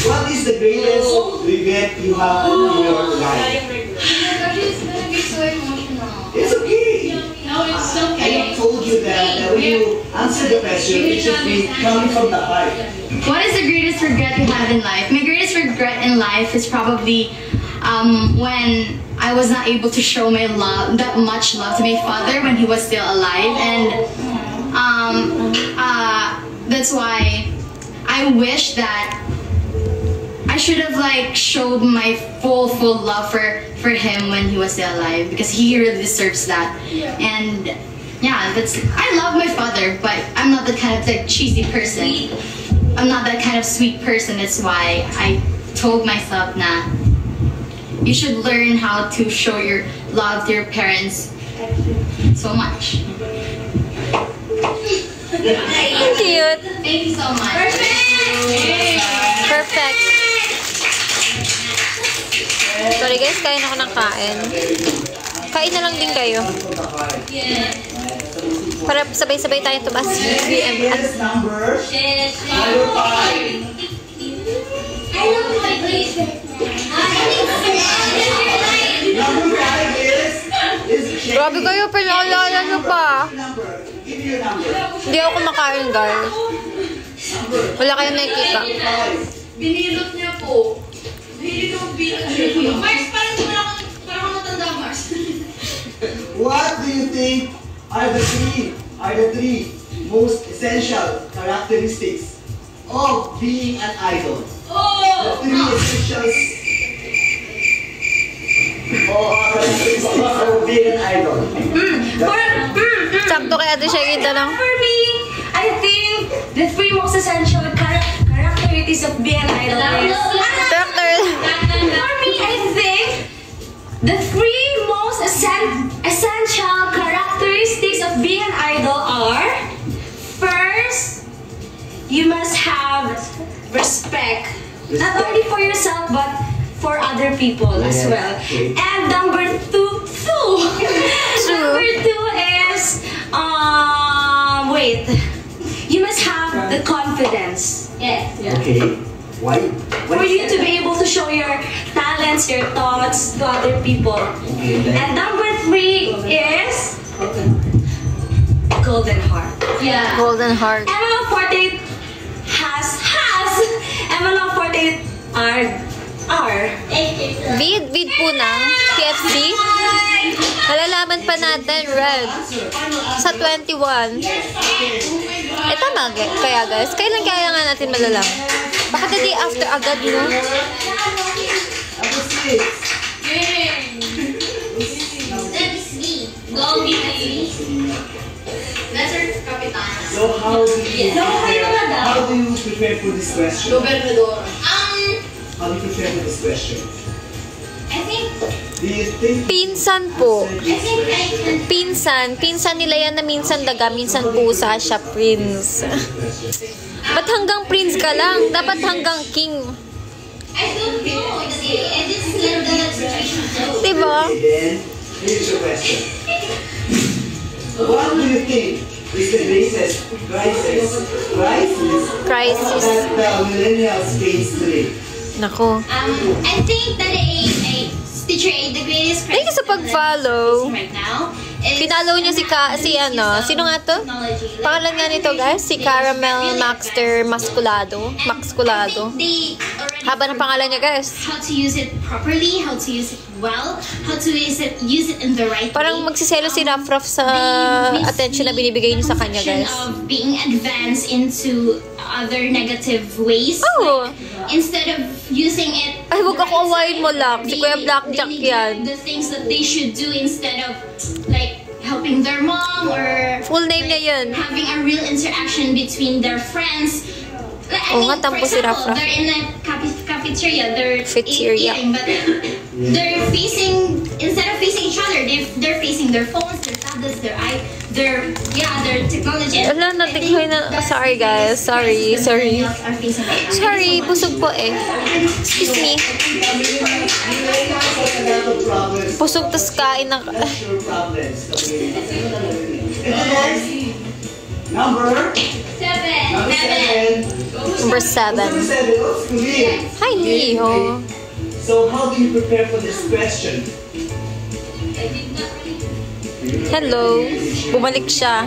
what is the greatest regret you have in your life? It's gonna be so emotional. It's okay. No, it's I told you that when you answer the question, it should be coming from the heart. What is the greatest regret you have in life? My greatest regret in life is probably when I was not able to show my love, that much love to my father when he was still alive, and that's why I wish that I should have showed my full love for him when he was still alive, because he really deserves that. And yeah, I love my father, but I'm not that kind of cheesy person. I'm not that kind of sweet person. That's why I told myself, nah, you should learn how to show your love to your parents so much. Cute. Thank you so much. Perfect. Sorry guys, kain ako ng kain. Kain na lang din kayo. Para sabay-sabay tayo tubas. Yes, number 5. I love my place. Number 5 is Grabe kayo, pinaalala nyo pa. number. Give me your number. Hindi ako kumakain, guys. Wala kayong nakikita. 5. Binilot niya po. Hindi ko binilot. Mars, parang matanda, Mars. What do you think are the three most essential characteristics of being an idol? The three essentials. or characteristics of being an idol? Sakto kaya doon siya yung tanong. For me, I think the three most essential characteristics of being an idol is... Doctor. For me, I think the three most essential characteristics of being an idol are: first, you must have respect. Not only for yourself, but for other people as well. And number two is, you must have the confidence. Yes. Okay. Why? For you to be able to show your talents, your thoughts to other people. Okay, then. And number three is golden heart. Yeah. Golden heart. ML48 has ML48 are Vid po ng PFC. Malalaman pa natin, Red. Sa 21. Tama kaya guys. Kailan kaya nga natin malalaman? Baka the day after agad, no? Number 6. That's me. Go me. That's our kapitan. So how do you prepare for this question? Gobernador. How do you prepare for this question? I think Do you think Pinsan po. I can. Pinsan nila yan na minsan daga, minsan pusa siya, prince. Ba't hanggang prince ka lang? Dapat hanggang king. I don't know. I just let the situation go. Diba? then here's your question. What do you think is the greatest crisis that the millennials face today? Nako. I think that Teacher A, the greatest Thank you sa pag-follow. right now is Pinalo niya sino nga to? technology. Pangalan nga nito guys, si Caramel Maxter Masculado. They already Haba ng pangalan niya guys. how to use it properly, how to use it well, how to use it in the right Parang way. magsiselo si Raf sa They miss attention na the binibigay niyo sa kanya guys. conception of being advanced into other negative ways. Oh! Instead of using it. Ay, huwag ako awayin mo lang. Si Kuya Blackjack yan. The things that they should do instead of like helping their mom or Full name niya yun. having a real interaction between their friends. I Oo mean, nga, tampo for si example, Rafra. they're in a cafeteria, they're Cafeteria. eating, but they're facing, instead of facing each other, they're facing their phones, their tablets, their technology. Wala, natin ko na. Sorry guys. Sorry. Sorry, busog po eh. Excuse me. Busog tas kain ng... Your problems. Okay. And next, number 7. Number 7. Oops, Kuya. Hi, Niho. So how do you prepare for this question? Hello. Bumalik siya.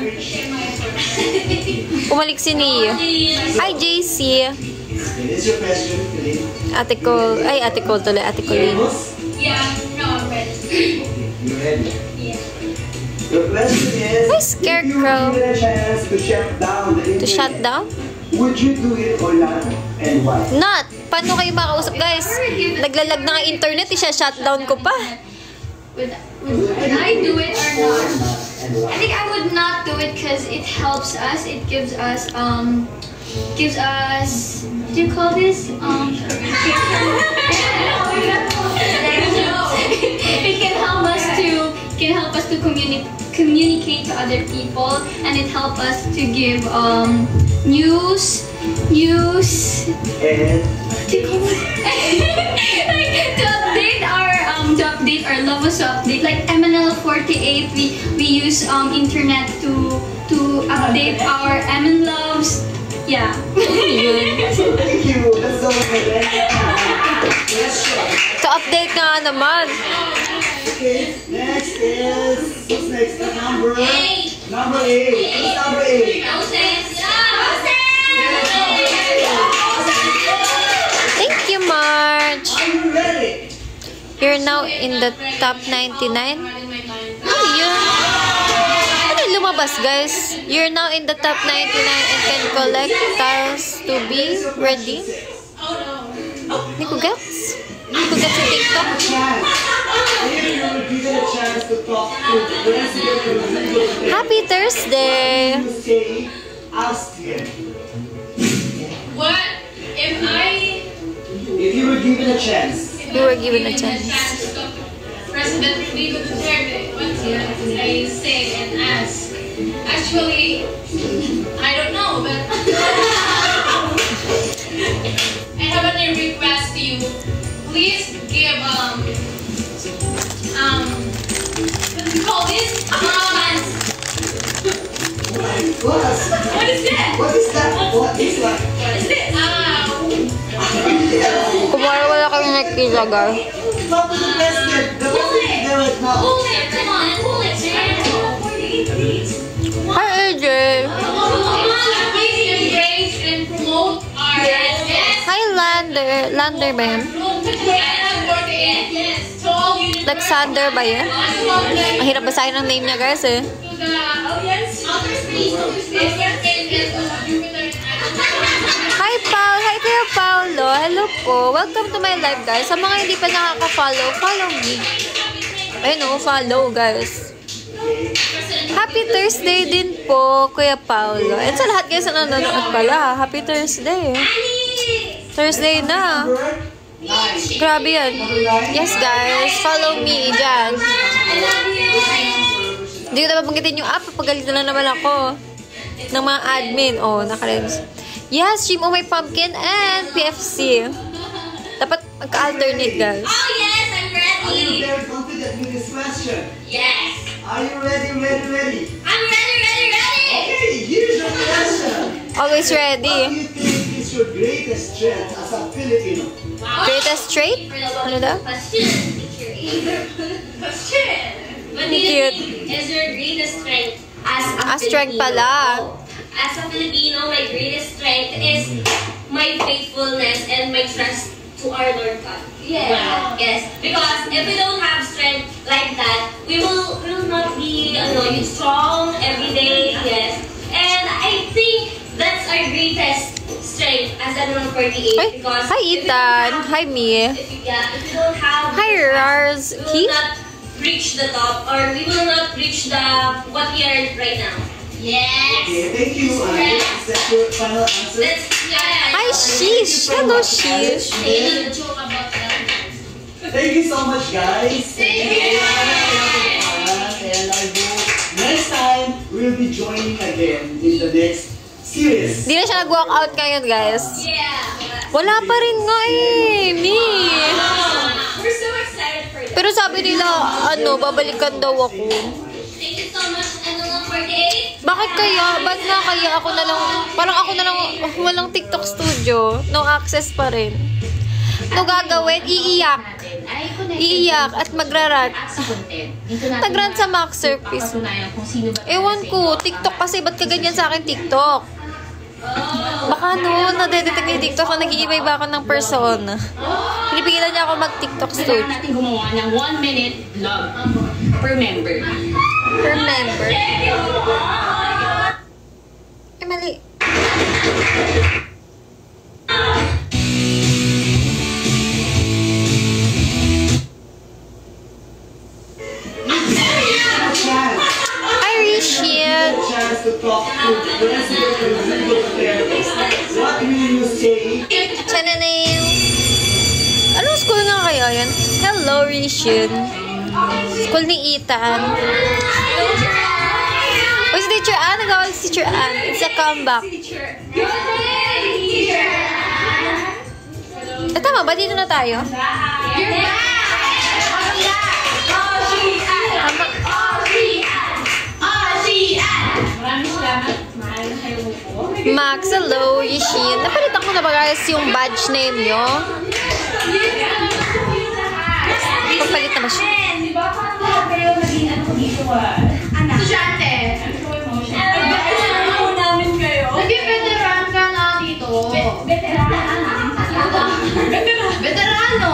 Bumalik si Niho. Hi, JC. What is your question, Kuya? Ate Cole tuloy. Ate Colleen. Yeah, no, I'm ready. You ready? The question is, Hi, Scarecrow. if you given a chance to shut down the internet, To shut down? would you do it or not, and why? Not. Paano kayo makausap, guys? Naglalag na nga internet, shutdown ko pa. Would I do it or not? And why? I think I would not do it because it helps us. It gives us what do you call this? It can help us to communicate to other people, and it helps us to give news And like to update our lovers, to update like MNL48. We use internet to update our MN loves. Yeah. thank you. Let's go with the next question. To update nga naman. Okay, next is, what's next? Number 8. Number 8. Who's number 8? Thank you, Marge. Are you ready? You're now in the top 99. Ano yun? Ano lumabas, guys? You're now in the top 99 and can collect tiles to be ready. Hindi ko gets. ko get sa TikTok. Chance. If you were given a chance to talk to President Rodrigo Duterte, Happy Thursday! you say, ask him. What if If you were given a chance, You were given a chance. President Rodrigo Duterte, what would I say and ask? Actually, I don't know, but I have a request to you. Please give what do you call this? What is that? what is that? What is that? What is this? Kumara wala kami nakikita, guys. Talk to the president. The president is there right now. Pull it, come on, pull it, man. Hi, AJ! Please embrace and promote our Hi, Lander. Lander ba yan? Yes, to all units. Alexander ba yan? Ang hirap basahin ang name niya, guys, eh. To the audience, outer space, Hi, Paul! Hi, Kuya Paulo! Hello po! Welcome to my live, guys. Sa mga hindi pa nakaka-follow, follow me. Ayun o, follow, guys. Happy Thursday din po, Kuya Paulo. And sa lahat, guys, na nanonood pala, Happy Thursday. Thursday na. Grabe yan. Yes, guys. Follow me dyan. Hindi ko na mabanggitin yung app. Pagalitan na naman ako ng mga admin. Oh, nakarems. Yes, Shim, oh, may pumpkin and PFC. Dapat magka-alternate, guys. Oh yes, I'm Are you ready. very confident with this question? Yes. Are you ready? I'm ready. Okay, here's your question. Always What ready. do you think is your greatest strength as a Filipino? Greatest trait? Ano daw? Question. What do you Cute. think is your greatest strength as a Ah, strength Filipino? pala. As a Filipino, my greatest strength is my faithfulness and my trust to our Lord God. Yeah. Yes. Because if we don't have strength like that, we will not be strong every day. Yes. And I think that's our greatest strength as a 48. Ay, Because hi, if we don't Ethan. have- Hi, Mie. if we don't have Hi, Rars. we will Keith? not reach the top, or we will not reach what we are right now. Yes. Okay, thank you. Is that your final answer? That's Hi, Sheesh. Hello, Sheesh. joke about that. Thank you so much, guys. Thank you. And I hope next time we'll be joining again in the next series. Di na siya nag-walk out ngayon, guys. Yeah. Wala pa rin nga eh, Mi. We're so excited for that. Pero sabi nila, babalikan daw ako. Thank you so much, NL48. Bakit kaya? Ba't nga kaya ako na lang, parang ako na lang, walang TikTok studio. No access pa rin. No gagawin, iiyak. Iiyak at magrarat. Nagrant sa Maxerpiece. Ewan ko, TikTok kasi, ba't ka ganyan sa akin TikTok? Baka nadedetect ni TikTok na nag-iibay ba ako ng persona. Pinipigilan niya ako mag-TikTok studio. Kailangan natin gumawa ng 1-minute vlog per member. Per member. Eh, mali. Hi, Rishin. Chance to talk to President Rodrigo Duterte. What will you say? Chananail. Anong school nga kaya yan? Hello, Rishin. School ni Ethan. Uy, si Teacher Ann. Nagawag si Teacher Ann. It's a comeback. Tama ba? Dito na tayo? Maraming salamat. Mahal na kayo po. Max, hello, Yishin. Napalitan ko na ba guys yung badge name nyo? Papalit na ba siya? Di ba parang kayo naging ano ko dito Estudyante. Ano namin kayo? Naging veteran ka na dito. Veterano.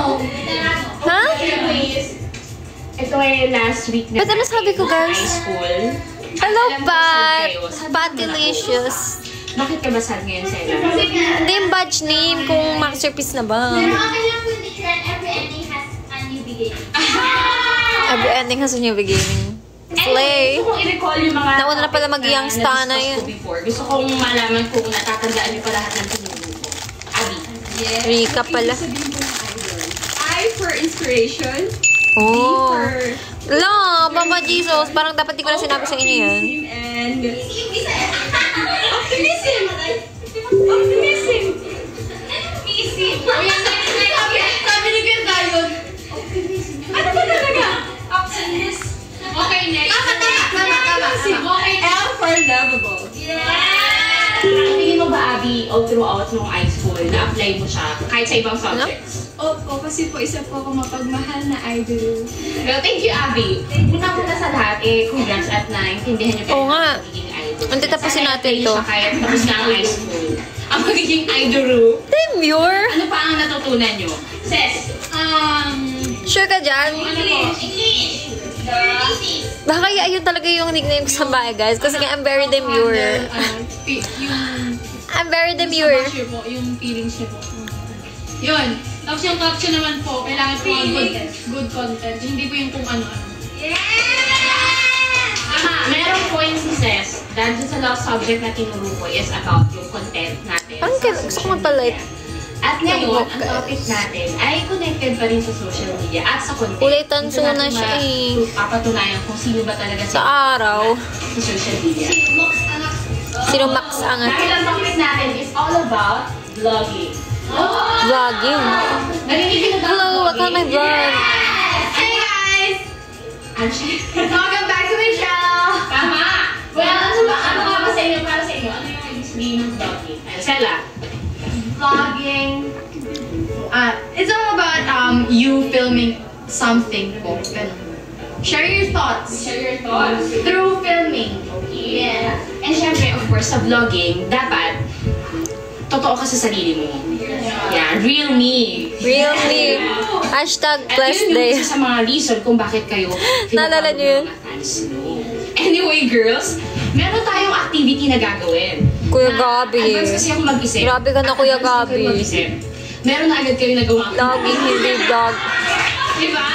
Ha? Ito ay last week na Ba't ano sabi ko, guys? high school. Hello, Alam ko, Pat. sad kayo. Sad Patilicious. Bakit ka ba sad ngayon, Sela? Hindi yung badge name kung masterpiece na ba. Pero okay lang po the trend every ending Every ending has a new beginning. Slay! Gusto kong i-recall yung mga Nauna na pala mag-young star na na-discuss yun. ko before. Gusto kong malaman kung natatandaan niyo pa lahat ng tinuro ko. Abby. Rika pala. I for inspiration. Oh. La, Mama Jesus. Parang dapat di ko na sinabi sa inyo yan. And Optimism! Optimism! Sabi ni Kuya Dayon. Ano ba talaga? Optimism. Okay, next. Tama. Okay. L for lovable. Tingin mo ba, Abby, all throughout nung high school, na-apply mo siya kahit sa ibang subjects? Opo, kasi po isa po ako mapagmahal na idol. Well, thank you, Abby. Una-una sa lahat, congrats at naintindihan niyo pa Oo nga. ang magiging idol. Hindi, tapusin natin to. Kahit tapos na ang high school. Ang magiging idol. Demure! Ano pa ang natutunan niyo? Ses, Sure ka dyan? English. Baka kaya ayun talaga yung nickname ko sa bahay, guys. Kasi nga, I'm very demure. I'm very demure. Yung feelings niyo po. Yun. Tapos yung caption naman po, kailangan po good content. Hindi po yung kung ano-ano. merong point si Ses dahil sa last subject na tinuro ko is about yung content natin. Parang gusto ko magpa-light. At ngayon, ang topic natin ay connected pa rin sa social media at sa content. Kulay tanso na siya eh. Papatunayan kung sino ba talaga Sa araw. sa social media. Sino Max Angat? Dahil ang topic natin is all about vlogging. Vlogging. Narinig ko na ba? Hello, welcome my vlog. Hey guys! Welcome back to my channel! Tama! Well, ano nga ba sa inyo? Para sa inyo, ano yung ibig sabihin ng vlogging? Sela? Vlogging. It's all about you filming something po. Ganun. Share your thoughts. Share your thoughts. Through filming. Okay. Yeah. And syempre, of course, sa vlogging, dapat totoo ka sa sarili mo. Yeah, real me. Real me. Hashtag blessed At yun yung day. isa sa mga reason kung bakit kayo Naalala niyo yun? mga fans mo. Anyway, girls, meron tayong activity na gagawin. Kuya Na Gabi. Advance kasi ako mag-isip. Grabe ka na, Kuya Advance kasi Gabi. ako mag-isip. Meron na agad kayo nagawa. Vlogging, hindi vlog. Diba?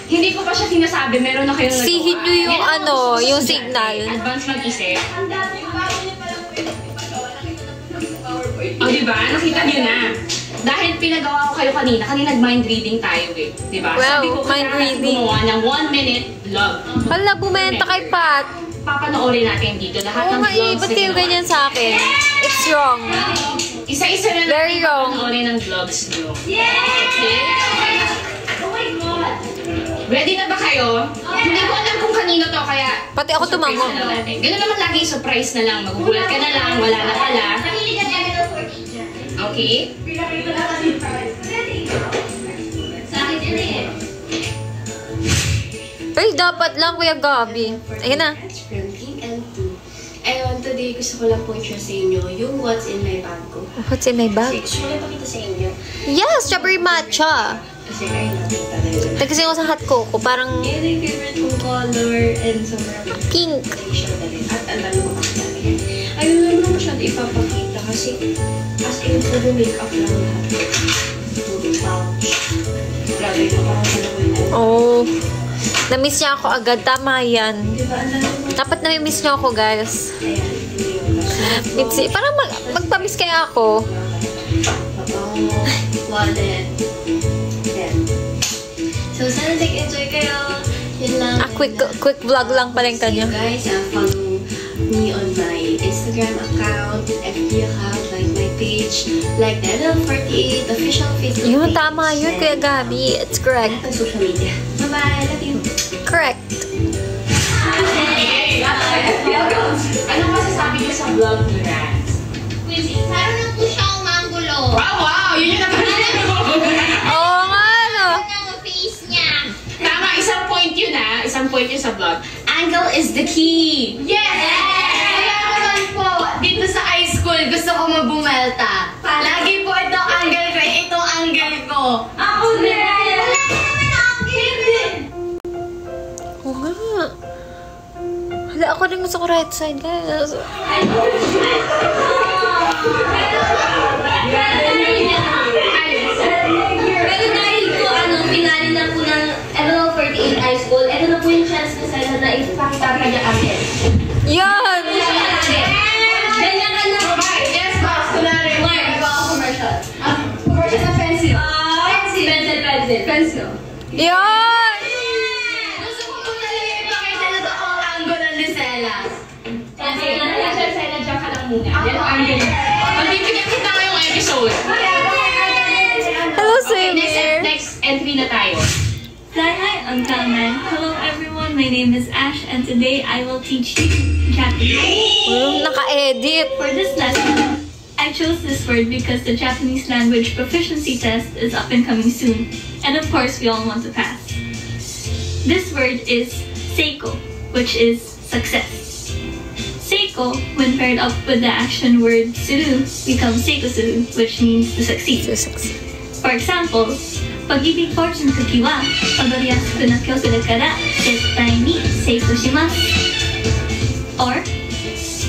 Hindi ko pa siya sinasabi, meron na kayong nagawa. Sihin nyo yung Yan ang ano, gusto ko yung sa signal. estudyante. Advance mag-isip. O, diba? Nakita nyo na. Dahil pinagawa ko kayo kanina nag-mind reading tayo eh. Diba? Wow, Sabi ko, mind kailangan reading. gumawa ng 1-minute vlog. Hala, bumenta kay Pat. Papanoorin natin dito. Lahat Oo ng nga eh, vlogs ba't na kayo ginawa. ganyan sa akin? It's wrong. Isa-isa na Very natin wrong. papanoorin ng vlogs nyo. Okay? Ready na ba kayo? Hindi ko alam kung kanino to, kaya Pati ako surprise tumango. na lang natin. Ganun naman lagi, surprise na lang. Magugulat ka na lang, wala na pala. Okay? Ay, dapat lang, Kuya Gabi. Ayun na. From King and Pooh. Ayun, today gusto ko lang po i-share sa inyo yung what's in my bag ko. What's in my bag? Gusto ko lang pakita sa inyo. Yes, strawberry matcha. Kasi kayo nakita na yun. Kasi yung sa hot coco, parang Yan yung favorite kong color and sobrang pink. siya na rin. At ang dami ko kakilala. Ayun lang naman masyado ipapakita kasi as in puro makeup lang lahat. Puro pouch. Grabe, parang gano'n ko. Oh. Na-miss niya ako agad. Tama yan. Diba, ang dami ko. Dapat na-miss niyo ako, guys. Ayan, ito yung Mitzi, parang magpa-miss kaya ako. pabango, wallet. Yan. So, sana nag-enjoy kayo. Yun lang. Quick vlog lang pala yung kanya. See you guys, follow me on my Instagram account, FB account, like my page, like the LL48 official Facebook Yun, page. tama yun, Kuya Gabi. It's correct. Lahat ng social media. Bye-bye. Love you. Correct. Ano masasabi niyo sa vlog ni Rans? Parang na po siya umanggulo. Wow! Yun yung napansin mo! Oo nga, no? Ang face niya. Tama, isang point yun ah. Isang point yun sa vlog. Angle is the key! Yes! Kaya naman po, dito sa high school, gusto ko mabumelta. Lagi po ito angle ko, ito angle ko. Ako din! Wala naman angle din! Oo nga. Hala, ako rin gusto ko right side, guys. Pero dahil po, finale na po ng ML48 High School, ito na po yung chance ko sa'yo na ipakita pa niya agad. Yan! Ganyan ka na. Yes, boss. Kunwari, magawa ako commercial. Commercial na pencil. Pencil. Yan! Gusto ko po talaga ipakita na ang angle ng Liselas. Kasi dyan ka lang muna. Magbibigyan kita ngayong episode. Hello, Samir! Next entry na tayo. Fly high on cloud nine. Hello everyone, my name is Ash and today I will teach you Japanese. Naka-edit. For this lesson, I chose this word because the Japanese language proficiency test is up and coming soon. And of course, we all want to pass. This word is seiko, which is success. Seiko, when paired up with the action word suru, becomes seiko suru, which means to succeed. For example, pag-ibig fortune cookie wa, pagariyasu na kyoku kara, zettai ni seiko shimasu. Or,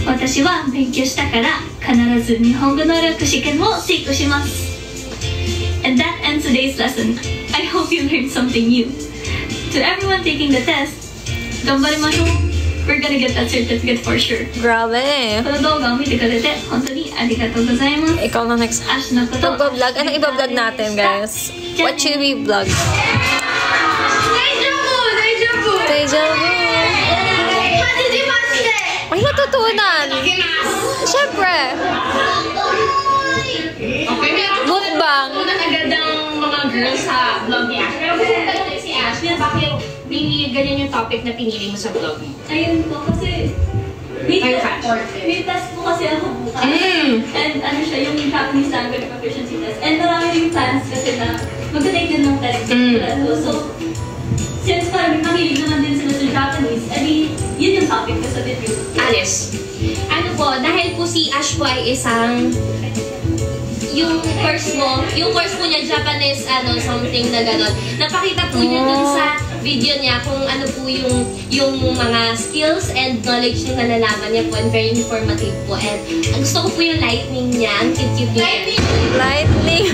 watashi wa benkyou shita kara, kanarazu nihongo no ryoku shiken mo seiko shimasu. And that ends today's lesson. I hope you learned something new. To everyone taking the test, ganbarimashou. We're gonna get that certificate for sure. Grabe. この動画を見てくれて本当にありがとうございます。 Ikaw na next. Ash na ko to. Pagbablog. Anong ibablog natin, guys? What should we vlog? Deja vu. Ay, natutunan. Siyempre. Okay, meron po Mukbang. agad ang mga girls sa vlog ni Ash. Pero kung tanongin si Ash, bakit ganyan yung topic na pinili mo sa vlog mo? Ayun po kasi may test po kasi ako bukas. And ano siya, yung Japanese language proficiency test. And marami rin plans kasi na magta-take din ng test. So, since parang mahilig naman din sila sa Japanese, edi yun yung topic ko sa video. Alice, ano po, dahil po si Ash po ay isang yung course po niya, Japanese, something na gano'n. Napakita po niya dun sa video niya kung ano po yung mga skills and knowledge na nalalaman niya po and very informative po. And gusto ko po yung lightning niya, ang cute-cute niya. Lightning. Lightning.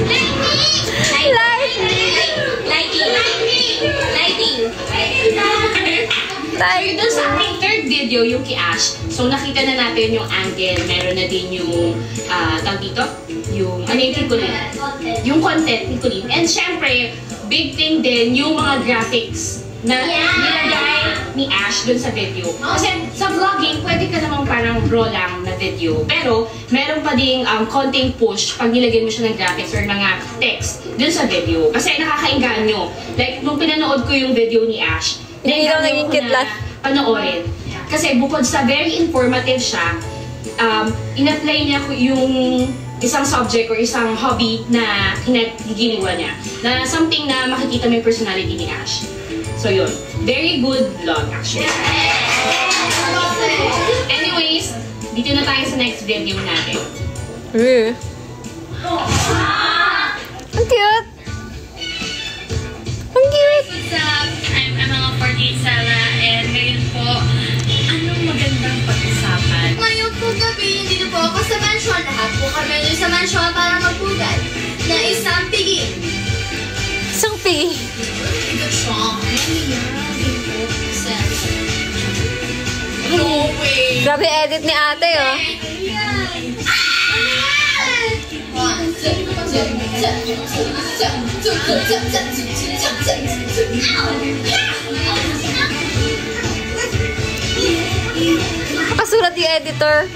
Dun sa ating third video, yung kay Ash, so nakita na natin yung angle, meron na din yung, tawag dito, yung, yung tikulim. Yung content, tikulim. And syempre, big thing din, yung mga graphics na nilagay ni Ash dun sa video. Kasi sa vlogging, pwede ka namang parang raw lang na video. Pero, meron pa ding konting push pag nilagyan mo siya ng graphics or mga text dun sa video. Kasi nakakainganyo. Like, nung pinanood ko yung video ni Ash, Hindi daw naging kidlat. Panoorin. Kasi bukod sa very informative siya, in-apply niya yung isang subject or isang hobby na kinagigiliwa niya. Na something na makikita mo yung personality ni Ash. So yun. Very good vlog actually. Anyways, dito na tayo sa next video natin. Ang cute! Ang cute! What's up? I'm ML48 Sala and ngayon po, anong magandang pag-usapan? Ngayon po gabi, dito po ako sa mansion. Lahat po kami dito sa mansion para magpugad na isang pigi. Isang pigi. No way! Grabe edit ni ate, oh. Nakasulat yung editor.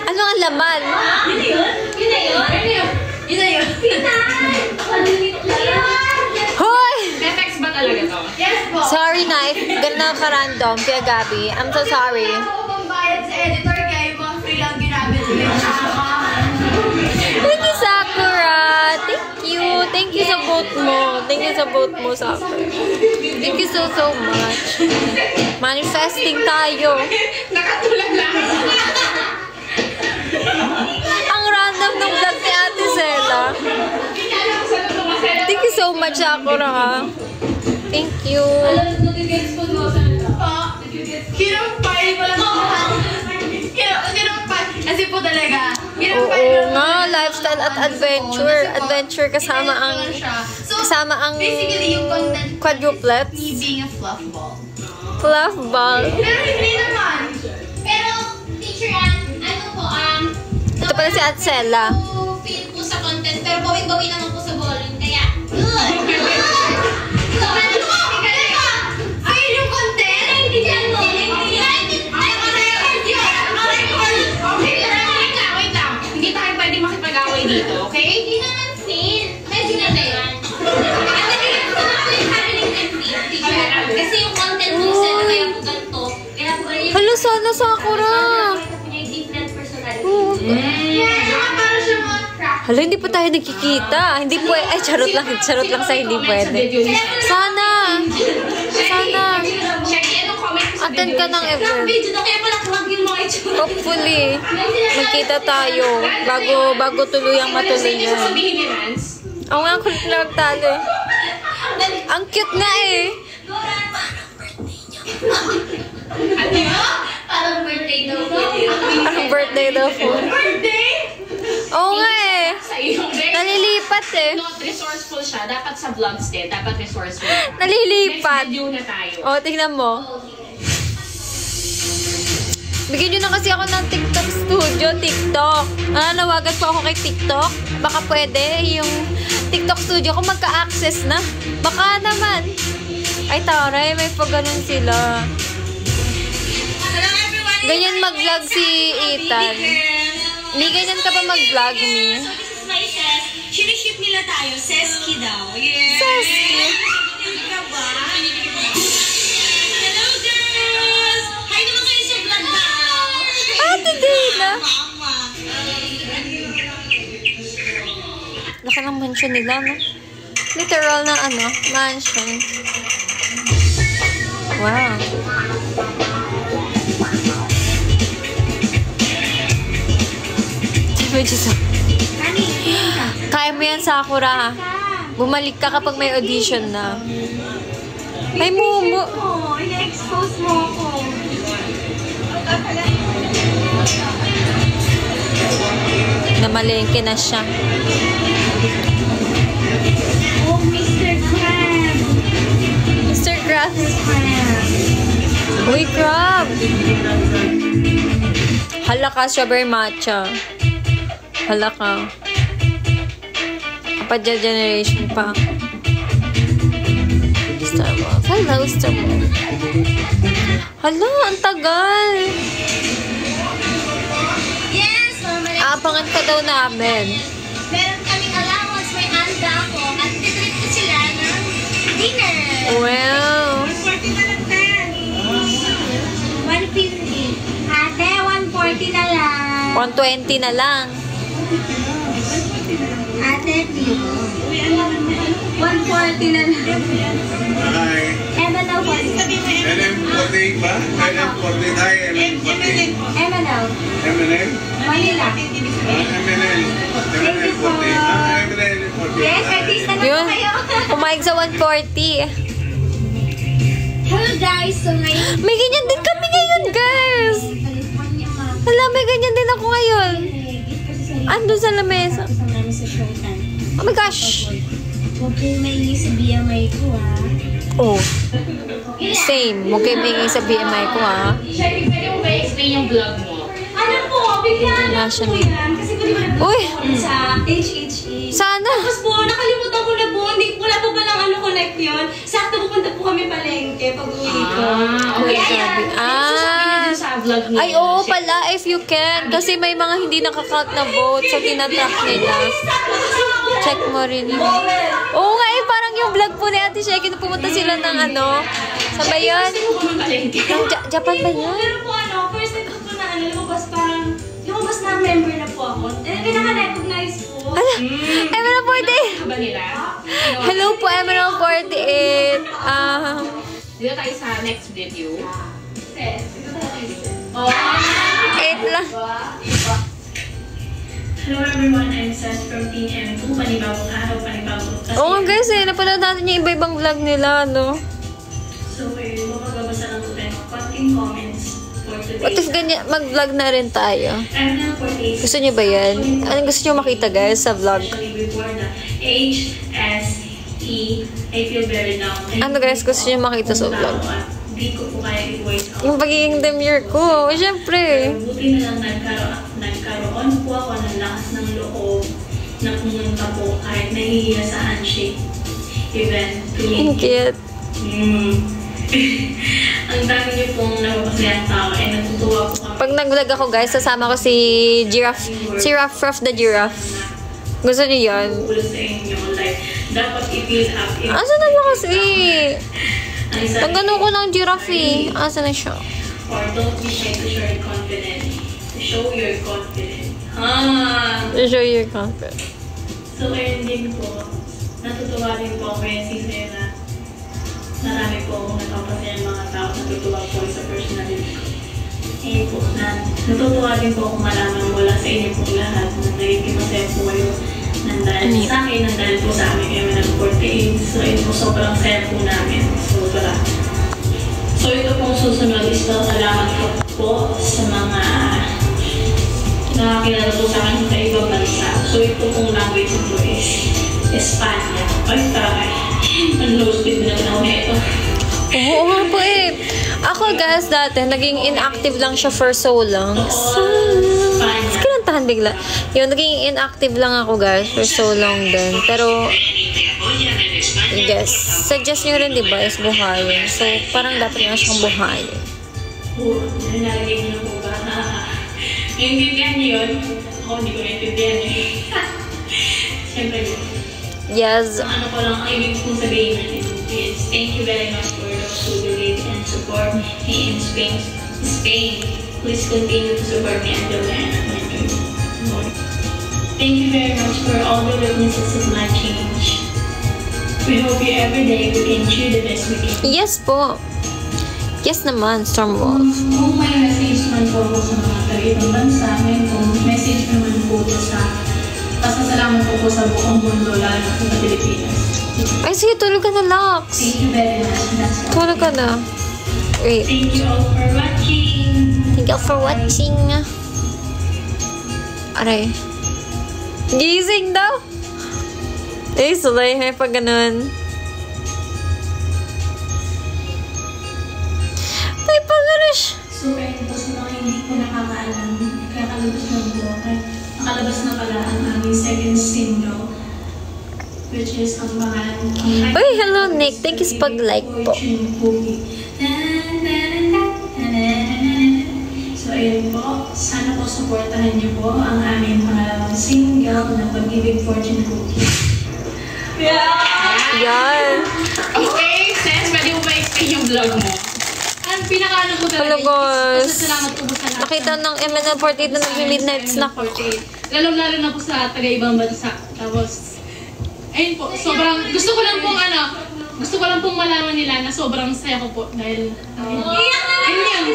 Ano ang laman? Hoy! Effects ba talaga to? Yes po! Sorry na, if ganun ka random, Kuya Gabi. I'm so sorry. Ako pambayad sa editor kaya yung mga free lang ginamit ko yung Thank you, Sakura! Thank you! Thank you sa vote mo. Thank you sa vote mo sa akin. Thank you so much. Manifesting tayo. Nakatulala. Ang random ng vlog ni Ate Zella. Thank you so much, Sakura, ha? Thank you. Kinampay ko lang ako. Kinampay. Kasi po talaga. Oo nga, lifestyle at adventure. Adventure kasama ang Basically, yung content quadruplets. me being a fluff ball. Fluff ball. Pero hindi naman. Pero, Teacher Ann, ano po, Ito pala si Ate Zella. feel po sa content, pero bawing-bawi naman po sa ballroom, kaya, good! Feel yung content? Hindi yan po. Wait lang. Hindi tayo pwede makipag-away dito, okay? Hindi naman feel. Medyo na yan. Kasi yung content po sa kaya po ganito. Kaya po ganito. Hala, sana Sakura. Yung different personality. Para siya mga crack. Hala, hindi pa tayo nagkikita. Hindi pwede. Ay, charot lang sa hindi pwede. Sana. Check anong comment ko sa Attend ka ng event. Video na kaya pala kwag yung mga itsura. Hopefully, magkita tayo bago tuluyang matuloy Ano yan. sabihin ni Rance? Oo nga, kulit lang talo. Ang cute nga eh. Ano yun? Parang birthday daw po. Parang birthday daw po. Birthday? Oo nga eh. Sa iyong day. Nalilipat eh. Not resourceful siya. Dapat sa vlogs din. Dapat resourceful. Next Nalilipat. video na tayo. O, tingnan mo. Bigyan nyo na kasi ako ng TikTok studio, TikTok. Nawagan po ako kay TikTok. Baka pwede yung TikTok studio ko magka-access na. Baka naman. Ay, taray, may pa ganun sila. Ganyan mag-vlog si Ethan. Hindi ganyan ka pa mag-vlog, Mi. So this is my Ses. Siniship nila tayo. Seski daw. Yeah. Seski. Ka ba? Hello, girls! Hi naman kayo sa vlog na. Ate Dina. Mama. Laki ng mansion nila, no? Literal na mansion. Wow. Kaya mo yan, Sakura. Bumalik ka kapag may audition na. Ay, Mumu. Oh, ina-expose mo ako. Namalengke na siya. Oh, Mr. Crab. Mr. Crab. Crab. Uy, Crab. Hala ka, strawberry matcha. Hala ka. Kapadya generation pa. Starbucks. Hello, Starbucks. Hala, ang tagal. Yes, Mama. Aabangan ka daw namin. Meron kaming allowance, may handa ako. At titreat ko sila ng dinner. Wow. 140 na lang na. 150. Ate, 140 na lang. 120 na lang. Ate, 140 na lang. Hi. Emma daw po. NM40 ba? NM40. Hi, NM40. Emma daw. MNM? Manila. MNL. MNL40. MNL40. Yes, artista na po Yun. kayo. Pumayag sa 140. Hello guys, so ngayon. May ganyan din kami ngayon, guys. California map. Hala, may ganyan din ako ngayon. Andun sa lamesa. Kasama namin sa showtime. Oh my gosh. Huwag kayong maingay sa BMI ko, ha? Oh. Same. Huwag kayo may sa BMI ko, ha. Sherry, pwede mo ba explain yung vlog mo? Ano po? Bigyan na Nasa po may- yan. Kasi ko di ba Uy. sa HHE. Sana. Tapos po, nakalimutan ko na po. Hindi, wala pa palang connect yun. Sakto pupunta po kami palengke pag uwi ko. Okay. Sabi. Sabi niyo dun sa vlog niya. Ay, oo pala, if you can. Kasi may mga hindi nakakount na vote, so tinatrack nila. Check mo rin yun. Oo nga eh, parang yung vlog po ni Ate Sheki na pumunta sila ng sa ba yun? Ng Japan ba yun? Pero po first time ko po na lumabas na member na po ako. Pinaka-recognize po. Emerald 40! Ba nila? Hello po, Emerald 40! Dito tayo sa next video. Wait lang. Hello everyone, I'm Seth from Team M2. Panibagong araw, panibagong kasi. Oo nga guys, napanood natin yung iba-ibang vlog nila, no? So, magbabasa lang tayo ng konting comments for today. What if ganyan, mag-vlog na rin tayo? MNL 48. Gusto niyo ba yan? Anong gusto niyo makita guys sa vlog? Especially before the HSE, I feel very down. Ano guys, gusto niyo makita sa vlog? Hindi ko po kaya i-voice out. Yung pagiging demure ko, syempre. Buti na lang nagkaroon po ako ng lakas ng loob na pumunta po kahit nahihiya sa handshake event. Ang cute. Ang dami niyo pong napapasayang tao ay natutuwa po kami. Pag nag-vlog ako guys, sasama ko si Giraffe. Si Ruff the Giraffe. Gusto niyo yan? Ulo sa inyo, like, dapat i-build up. Asa na ba kasi? Ang ganun ko ng giraffe eh. Asa na siya? Or don't be shy to show your confidence. To show your confidence. Show your confidence. So, ayun din po. Natutuwa din po ako yung season na marami po akong napapasayang mga tao. Natutuwa po sa personality ko. Ayun po, natutuwa din po akong malaman mula sa inyo pong lahat na nagiging masaya po kayo nandahil sa akin, nandahil po sa amin kayo ng 48. So, ito po sobrang saya po namin. So, ito pong susunod is salamat po sa mga nakakilala po sa akin sa ibang bansa. So, ito pong language po is Espanya. Ay, taray. Ang-low-speed na ako ito. Oo nga po eh. Ako guys, dati, naging inactive lang siya for so long. Kinantahan bigla. Yun, naging inactive lang ako guys for so long din. Pero, yes, suggest nyo rin diba is buhayin. So, parang dapat nga siyang buhayin. Oo, nalagay mo na po ba? Naintindihan niyo yun? Ako, hindi ko naintindihan eh. Siyempre yun. Yes. Ano ko lang, ang ibig kong sabihin natin is, thank you very much for those who donate and support me in Spain. Please continue to support me until the end of my journey. Thank you very much for all the witnesses of my change. We hope you every day we can cheer the best we can. Yes po. Yes naman, Stormwolf. Kung may message man po sa mga taga-ibang bansa, may message naman po sa pasasalamat po sa buong mundo, lalo sa Pilipinas. Ay, sige, tulog ka na, Lux. Thank you very much. Tulog ka na. Wait. Thank you all for watching. Thank you all for watching. Aray. Gising daw. Eh, sulay. May pag ganun. May pag ganun siya. So, ayun po sa mga hindi po nakakaalam, kakalabas ng buhay. Nakalabas na pala ang aming second single, which is ang pangalan ng... Uy, hello Nick. Thank you sa pag-like po. So, ayun po. Sana po supportahan niyo po ang aming pangalawang single na Pag-ibig Fortune Cookie. Yan. Okay, Sis, pwede mo ba explain yung vlog mo? Ang pinakaano ko talaga Hello guys. salamat po sa lahat. Nakita ng MNL 48 na nag-midnight snack. Lalo-lalo na po sa taga-ibang bansa. Tapos, ayun po, sobrang, gusto ko lang pong malaman nila na sobrang saya ko po dahil, ganyan.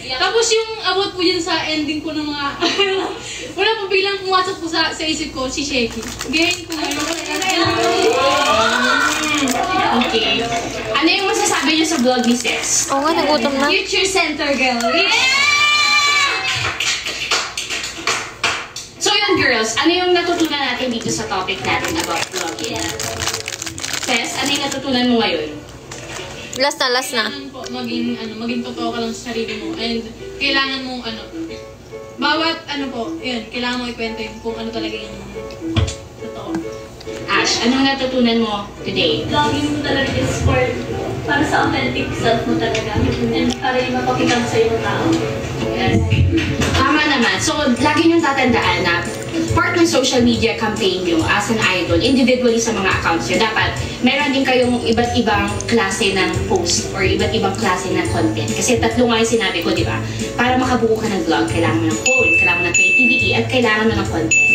Tapos yung about po yun sa ending po ng mga, wala po bilang pumasok po sa isip ko, si Shaky. Ganyan po ngayon. Okay. Ano yung masasabi niyo sa vlog ni Sis? Oo nga, nagutom na. Future Center Girl. So yun, girls, ano yung natutunan natin dito sa topic natin about vlogging? Sis, ano yung natutunan mo ngayon? Last na. Kailangan po maging totoo ka lang sa sarili mo and kailangan mong bawat kailangan mo ikwento yung kung ano talaga yung totoo. Ash, anong natutunan mo today? Vlogging mo talaga is para sa authentic self mo talaga and para yung mapakita mo sa ibang tao. Yes. Tama naman. So, lagi niyong tatandaan na part ng social media campaign nyo as an idol, individually sa mga accounts nyo, dapat meron din kayong iba't ibang klase ng post or iba't ibang klase ng content. Kasi tatlo nga yung sinabi ko, di ba? Para makabuo ka ng vlog, kailangan mo ng phone, kailangan mo ng creativity, at kailangan mo ng content.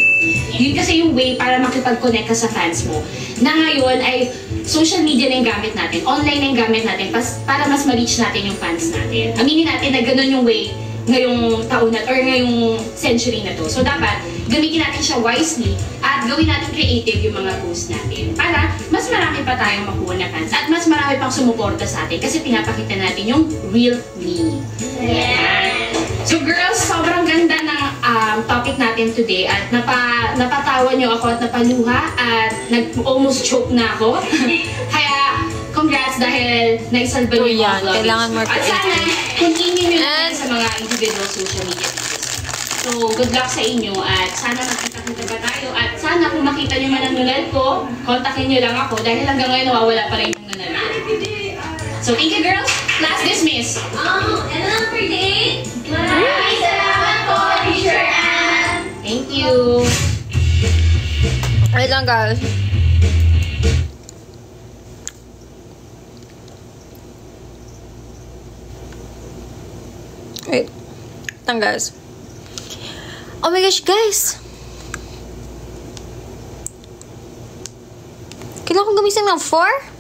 Yun kasi yung way para makipag-connect ka sa fans mo. Na ngayon ay social media na yung gamit natin, online na yung gamit natin, para mas ma-reach natin yung fans natin. Aminin natin na ganun yung way ngayong taon na, or ngayong century na to. So dapat, gamitin natin siya wisely at gawin natin creative yung mga posts natin para mas marami pa tayong makuha na fans at mas marami pang sumuporta sa atin kasi pinapakita natin yung real me. Yeah. So girls, sobrang ganda ng topic natin today at napatawa nyo ako at napaluha at nag-almost choke na ako. Kaya, congrats dahil naisalba nyo yung mga vlog. Kailangan more at sana, continue nyo natin sa mga individual social media pages. So, good luck sa inyo at sana makita-kita pa tayo at sana kung makita nyo man ang nunal ko, kontakin nyo lang ako dahil hanggang ngayon nawawala pa rin yung nunal. So, thank you girls. Class dismissed. MNL 48. Maraming salamat po, Teacher Ann. Thank you. Wait lang guys. Wait lang guys. Oh my gosh guys. Kailangan kong gumising ng 4?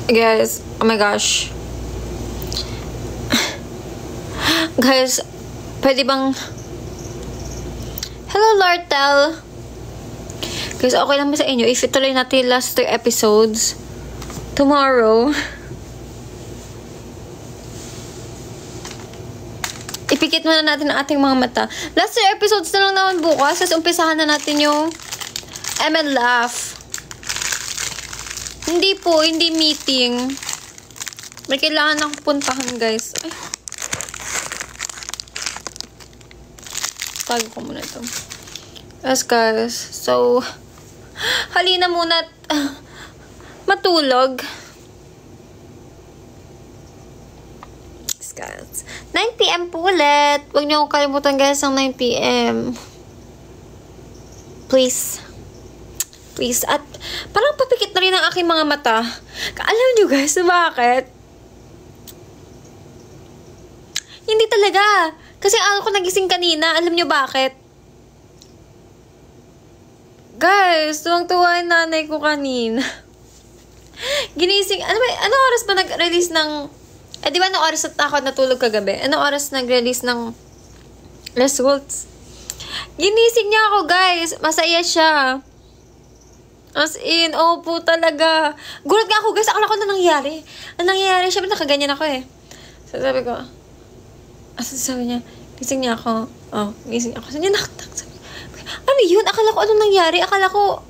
Guys, oh my gosh. Guys, pwede bang... Hello, Lortel. Guys, okay lang ba sa inyo if ituloy natin last 3 episodes tomorrow? Ipikit muna natin ang ating mga mata. Last 3 episodes na lang naman bukas. Tapos umpisahan na natin yung ML Laugh. Hindi po, hindi meeting. May kailangan akong puntahan, guys. Ay. Tago ko muna ito. Yes, guys. So, halina muna at matulog. Yes, guys. 9 PM po ulit. Huwag niyo akong kalimutan, guys, ang 9 PM. Please. Please. At parang papikit na rin ang aking mga mata. Alam niyo guys, bakit? Hindi talaga. Kasi ako nagising kanina. Alam niyo bakit? Guys, tuwang-tuwa yung nanay ko kanina. Ginising. Ano oras ba nag-release ng... di ba anong oras at ako natulog kagabi? Anong oras nag-release ng results? Ginising niya ako guys. Masaya siya. As in, po talaga. Gulat nga ako, guys. Akala ko na nangyari. Ang nangyayari, syempre nakaganyan ako eh. So, sabi ko, sabi niya, gising niya ako. Oh, gising ako. Sabi niya, ano yun? Akala ko anong nangyari? Akala ko,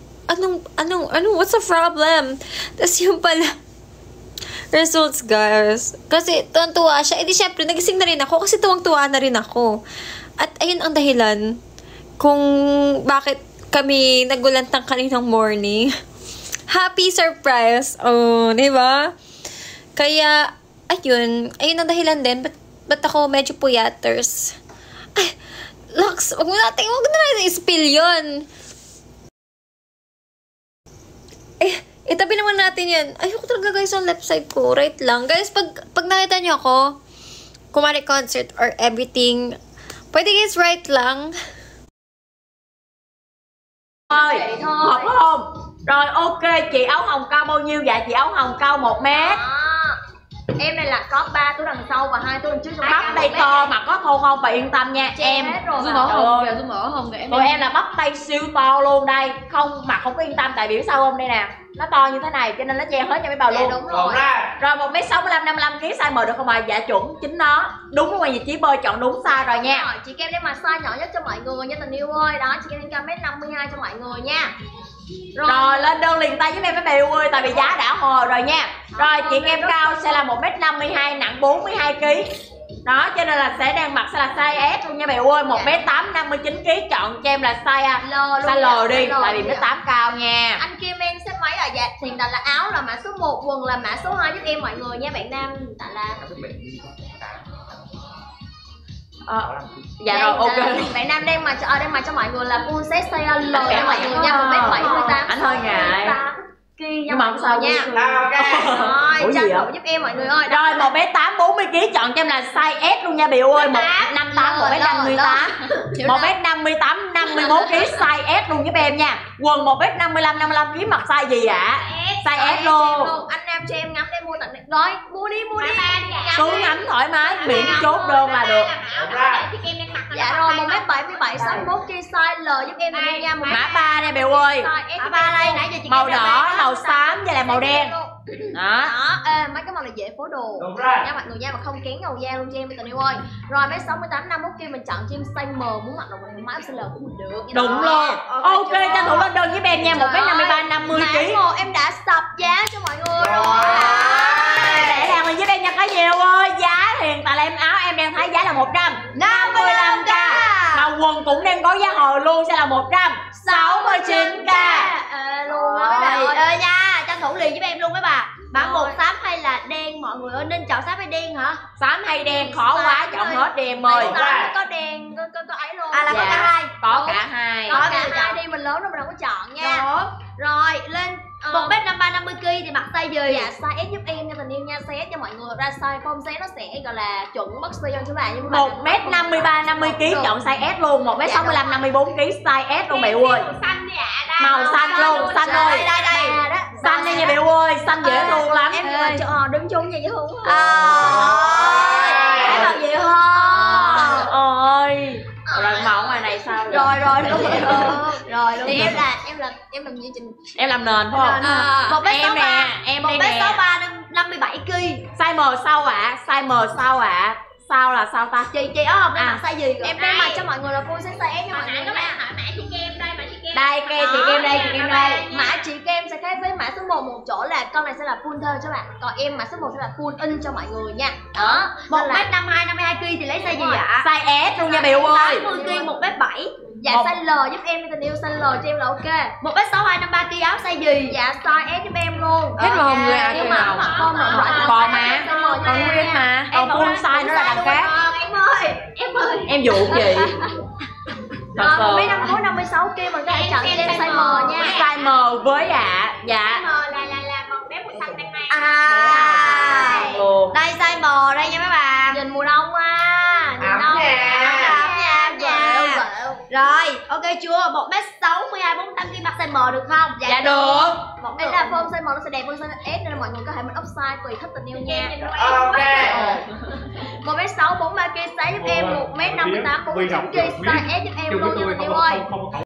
what's the problem? Tapos yung pala, results, guys. Kasi, tuwang-tuwa siya. Eh, di syempre, nagising na rin ako kasi tuwang-tuwa na rin ako. At ayun ang dahilan kung bakit kami nagulantang kaninang morning. Happy surprise. Oh, di ba? Kaya, ayun ang dahilan din. Ba't ako medyo puyaters? Ay, Lux, wag na natin i-spill yun. Itabi naman natin yan. Ayoko talaga guys ang left side ko. Right lang. Guys, pag nakita nyo ako, kumari concert or everything, pwede guys right lang. Ơi, hợp không? Rồi ok, chị áo hồng cao bao nhiêu vậy? Chị áo hồng cao 1 mét. Em này là có 3 túi đằng sau và 2 túi đằng trước. Bắp tay to mà có thô không? Bà yên tâm nha. Em Dung mỡ hồng kìa, Dung mỡ hồng kìa. Tụi em là bắp tay siêu to luôn đây. Không mà không có yên tâm tại vì sao không đây nè. Nó to như thế này cho nên nó che hết cho mấy bà luôn. Đúng rồi. Rồi 1m65, 55kg size M được không ạ? Dạ chuẩn chính nó. Đúng rồi, vị trí bơi chọn đúng size rồi nha. Rồi, chị Kem đem mà size nhỏ nhất cho mọi người nha tình yêu ơi. Đó, chị Kem đem 1m52 cho mọi người nha. Rồi lên đơn liền tay với em mấy bà yêu ơi, tại vì giá đã hò rồi nha. Rồi chị Kem cao sẽ là 1m52, nặng 42kg. Đó cho nên là sẽ đang mặc sẽ là size S luôn nha bèo ơi. 1m8, 59kg, chọn cho em là size L đi, tại vì 1m8 cao nha. Anh Kim em xếp máy là dạ, hiện tại là áo là mã số 1, quần là mã số 2 giúp em mọi người nha bạn nam. Hiện tại là dạ rồi ok. Bạn nam đem mà cho mọi người là full set size L cho mọi người nha, 1m78. Anh hơi ngại. Nhưng mà không sao nha. Rồi, tranh thủ giúp em mọi người ơi. Rồi 1m8, 40kg, chọn cho em là size S luôn nha Bill ơi. 1m58, 1m58, 1m58, 51 kg size S luôn giúp em nha. Quần 1m55 55 kg mặc size gì ạ? Size S luôn. Anh em cho em ngắm để mua tặng rồi, mua đi. Cứ ngắm thoải mái, miễn chốt đơn là được. Dạ rồi, 1m77 61 kg size L giúp em đi nha. Mã 3 nè Bèo ơi. Mã 3 đây, nãy giờ chị Màu đỏ, màu xám với lại màu đen. Đó. Mấy cái màu này dễ phối đồ nha mọi người nha, mà không kén đầu da luôn cho em tình yêu ơi. Rồi bé 68 51 kg mình chọn cho em size M, muốn mặc đồ thoải mái size L cũng mình được. Đúng luôn. Ok, tranh thủ lên đơn với em nha, 1m53 50 kg. Em đã sập giá cho mọi người rồi. Để hàng lên giúp em nha có nhiều ơi. Giá hiện tại là em áo em đang thấy giá là 155k. Mà quần cũng đang có giá hồi luôn sẽ là 169k. Luôn đó mấy bạn ơi nha, tranh thủ liền giúp em luôn mấy bà. Mã 1 xám hay là đen mọi người ơi, nên chọn xám hay đen hả? Xám hay đen khó quá, chọn hết đi em ơi. Xám có đen, có ấy luôn. Là có cả hai. Có cả hai. Có cả hai đi, mình lớn rồi mình đâu có chọn nha. Rồi, lên 1m53 50 kg thì mặc size gì? Dạ, size S giúp em nha tình yêu nha, size S cho mọi người. Ra size form size nó sẽ gọi là chuẩn boxer cho các bạn. 1m53 50 kg chọn size S luôn, 1m65 54 kg size S luôn Bèo ơi. Màu xanh luôn, xanh ơi. Đây. Xanh đây nha Bèo ơi, xanh dễ thương lắm. Em đứng chung vậy chứ không? Em làm gì hơn? Ôi. Rồi mẫu ngoài này sao? Rồi đúng rồi. Thì em làm gì trình? Em làm nền phải không? Một bé em nè, em đây nè. 1m63 57 kg. Size M sau ạ, size M sau ạ. Sao là sao ta? Chị áo hồng đang mặc size gì? Em đang mặc cho mọi người là full size S nha mọi người. Đây chị Kem đây. Mã chị Kem sẽ khác với mã số 1 một chỗ là con này sẽ là full thơ cho bạn. Còn em mã số 1 sẽ là full in cho mọi người nha. Đó. 1m52 52 kg thì lấy size gì ạ? Size S luôn nha Bèo ơi. 80 kg 1m7. Dạ size L giúp em tình yêu, size L cho em là ok. 1m62 53 kg áo size gì? Dạ size S giúp em luôn. Hết rồi người à, nhưng mà mặc con rộng rãi. Còn mà, còn nguyên mà. Còn full size nữa là đằng khác. Em ơi. Em dụ gì? Thật sự. Mấy năm cuối 56 kg mà các bạn chọn cho em size M nha. Size M với ạ. Dạ. Là con bé mùa xanh đang này. Đây size M đây nha mấy bà. Nhìn mùa đông quá. Nhìn đông nha. Rồi, ok chưa? 1m62 48 kg mặc size M được không? Dạ được. Đây là form size M nó sẽ đẹp hơn size S nên là mọi người có thể mình up size tùy thích tình yêu nha. Ok. 1m6 43 kg size giúp em, 1m58 49 kg size S giúp em luôn nha tình yêu ơi.